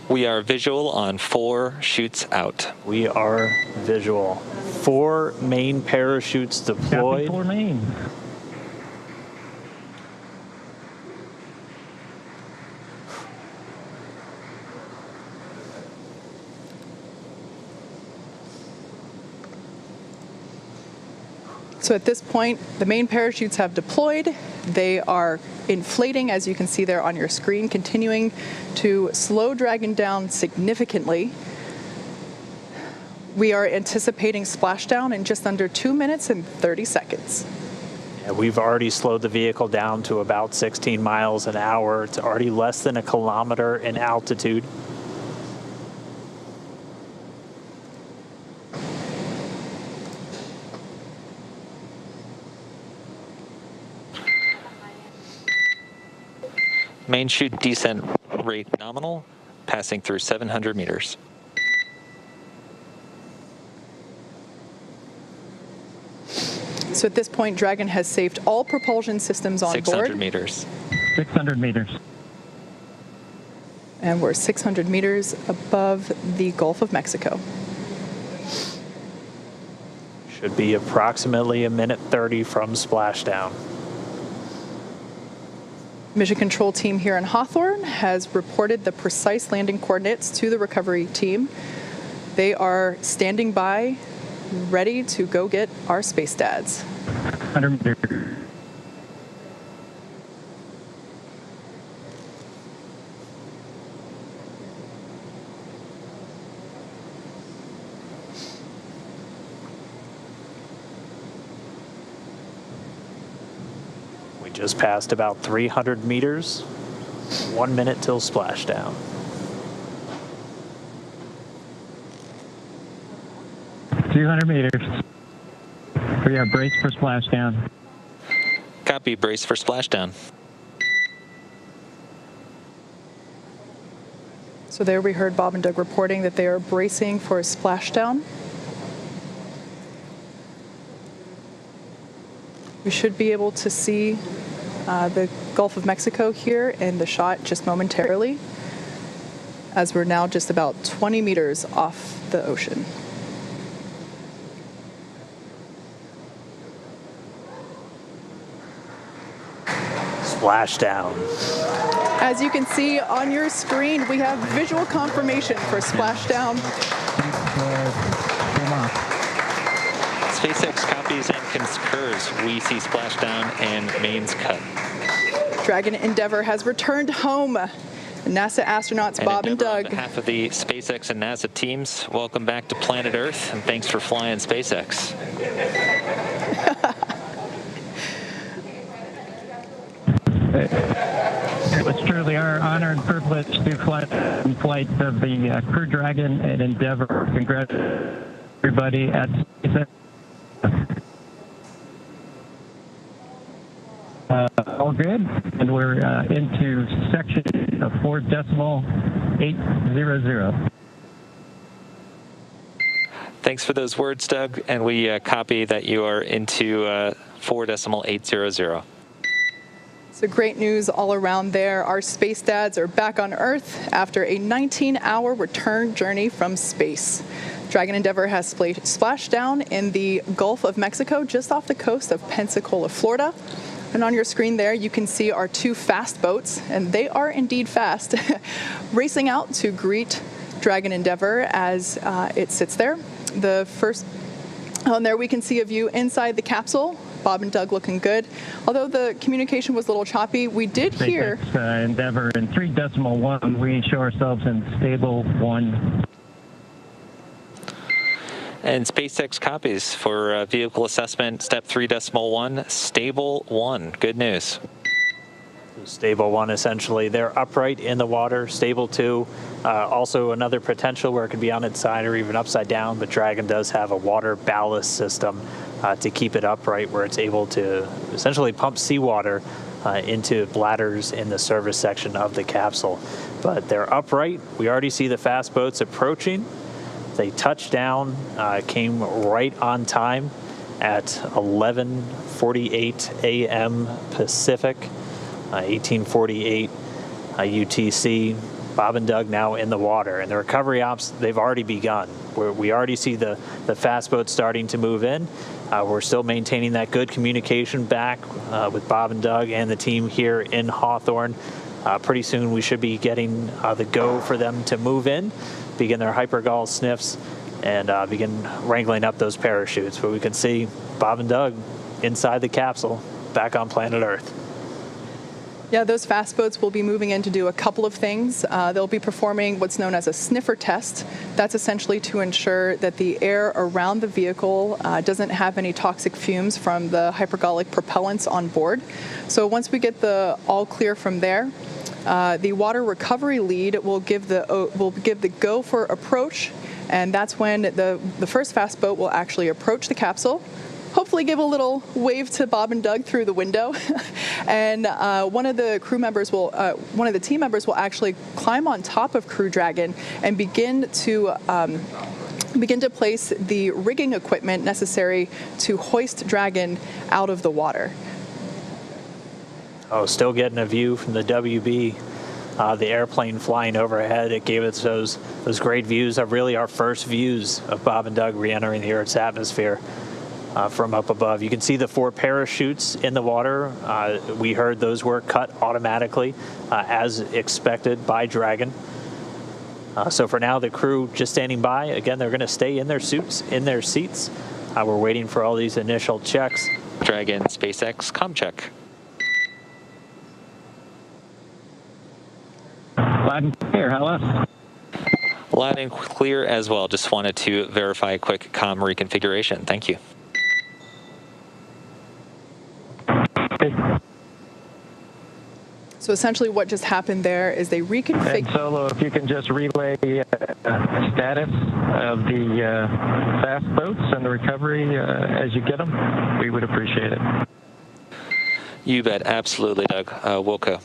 We are visual on 4 chutes out. We are visual. 4 main parachutes deployed. Copy, 4 main. So at this point, the main parachutes have deployed. They are inflating, as you can see there on your screen, continuing to slow Dragon down significantly. We are anticipating splashdown in just under 2 minutes and 30 seconds. Yeah, we've already slowed the vehicle down to about 16 miles an hour. It's already less than 1 kilometer in altitude. Main chute descent rate nominal, passing through 700 meters. So at this point, Dragon has saved all propulsion systems on 600 board. meters. 600 meters. And we're 600 meters above the Gulf of Mexico. Should be approximately 1:30 from splashdown. Mission control team here in Hawthorne has reported the precise landing coordinates to the recovery team. They are standing by, ready to go get our space dads. 100 meters. We just passed about 300 meters. 1 minute till splashdown. 200 meters. We are braced for splashdown. Copy, brace for splashdown. So there we heard Bob and Doug reporting that they are bracing for a splashdown. We should be able to see the Gulf of Mexico here in the shot just momentarily, as we're now just about 20 meters off the ocean. Splashdown. As you can see on your screen, we have visual confirmation for splashdown. SpaceX copies and concurs. We see splashdown and mains cut. Dragon Endeavour has returned home. NASA astronauts Bob and Endeavour, Doug. on behalf of the SpaceX and NASA teams, welcome back to planet Earth, and thanks for flying SpaceX. It was truly our honor and privilege to fly in flight of the Crew Dragon and Endeavour. Congratulations, everybody at SpaceX. All good, and we're into section of 4.800. Thanks for those words, Doug, and we copy that you are into 4.800. So great news all around there. Our space dads are back on Earth after a 19-hour return journey from space. Dragon Endeavour has splashed down in the Gulf of Mexico, just off the coast of Pensacola, Florida. And on your screen there, you can see our two fast boats, and they are indeed fast, racing out to greet Dragon Endeavour as it sits there. The first, on there we can see a view inside the capsule. Bob and Doug looking good. Although the communication was a little choppy, we did hear... SpaceX Endeavour in 3.1, we show ourselves in stable 1. And SpaceX copies for vehicle assessment, step 3.1, stable 1. Good news. Stable 1, essentially. They're upright in the water. Stable 2, also another potential where it could be on its side or even upside down, but Dragon does have a water ballast system to keep it upright, where it's able to essentially pump seawater into bladders in the service section of the capsule. But they're upright. We already see the fast boats approaching. They touched down, came right on time at 11:48 a.m. Pacific, 1848 UTC. Bob and Doug now in the water, and the recovery ops, they've already begun. We already see the fast boats starting to move in. We're still maintaining that good communication back with Bob and Doug and the team here in Hawthorne. Pretty soon we should be getting the go for them to move in, begin their hypergol sniffs, and begin wrangling up those parachutes. But we can see Bob and Doug inside the capsule, back on planet Earth. Yeah, those fast boats will be moving in to do a couple of things. They'll be performing what's known as a sniffer test. That's essentially to ensure that the air around the vehicle doesn't have any toxic fumes from the hypergolic propellants on board. So once we get the all clear from there, the water recovery lead will give the go for approach, and that's when the first fast boat will actually approach the capsule. Hopefully give a little wave to Bob and Doug through the window. And one of the team members will actually climb on top of Crew Dragon and begin to place the rigging equipment necessary to hoist Dragon out of the water. Oh, still getting a view from the WB. The airplane flying overhead, it gave us those great views of really our first views of Bob and Doug re-entering the Earth's atmosphere. From up above. You can see the 4 parachutes in the water. We heard those were cut automatically as expected by Dragon. So for now, the crew just standing by. Again, they're going to stay in their suits, in their seats. We're waiting for all these initial checks. Dragon SpaceX comm check. Loud and clear, how else? Loud and clear as well. Just wanted to verify a quick comm reconfiguration. Thank you. So essentially what just happened there is they reconfigured... And Solo, if you can just relay status of the fast boats and the recovery as you get them, we would appreciate it. You bet. Absolutely, Doug. Wilco.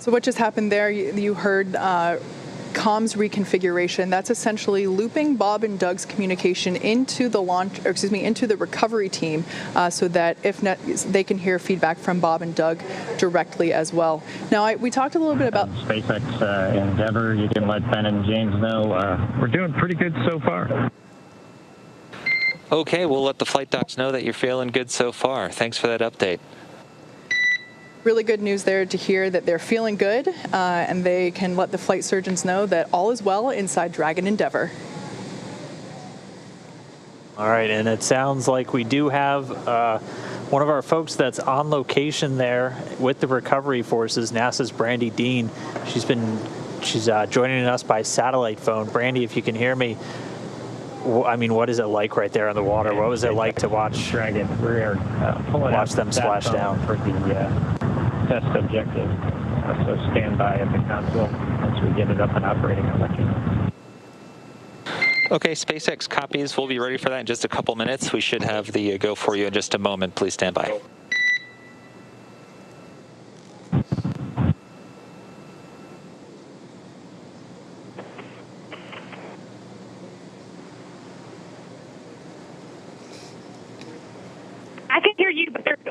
So what just happened there, you heard comms reconfiguration. That's essentially looping Bob and Doug's communication into the into the recovery team, so that they can hear feedback from Bob and Doug directly as well. Now, we talked a little bit about SpaceX Endeavour. You can let Ben and James know we're doing pretty good so far. Okay, we'll let the flight docs know that you're feeling good so far. Thanks for that update. Really good news there to hear that they're feeling good, and they can let the flight surgeons know that all is well inside Dragon Endeavour. All right, and it sounds like we do have one of our folks that's on location there with the recovery forces, NASA's Brandy Dean. She's joining us by satellite phone. Brandy, if you can hear me, I mean, what is it like right there on the water? What was it like to watch Dragon? We're watch them splash down for the test objective. So stand by at the console once we get it up and operating. I'll let you know. Okay, SpaceX copies. We'll be ready for that in just a couple minutes. We should have the go for you in just a moment. Please stand by. I can hear you, but there's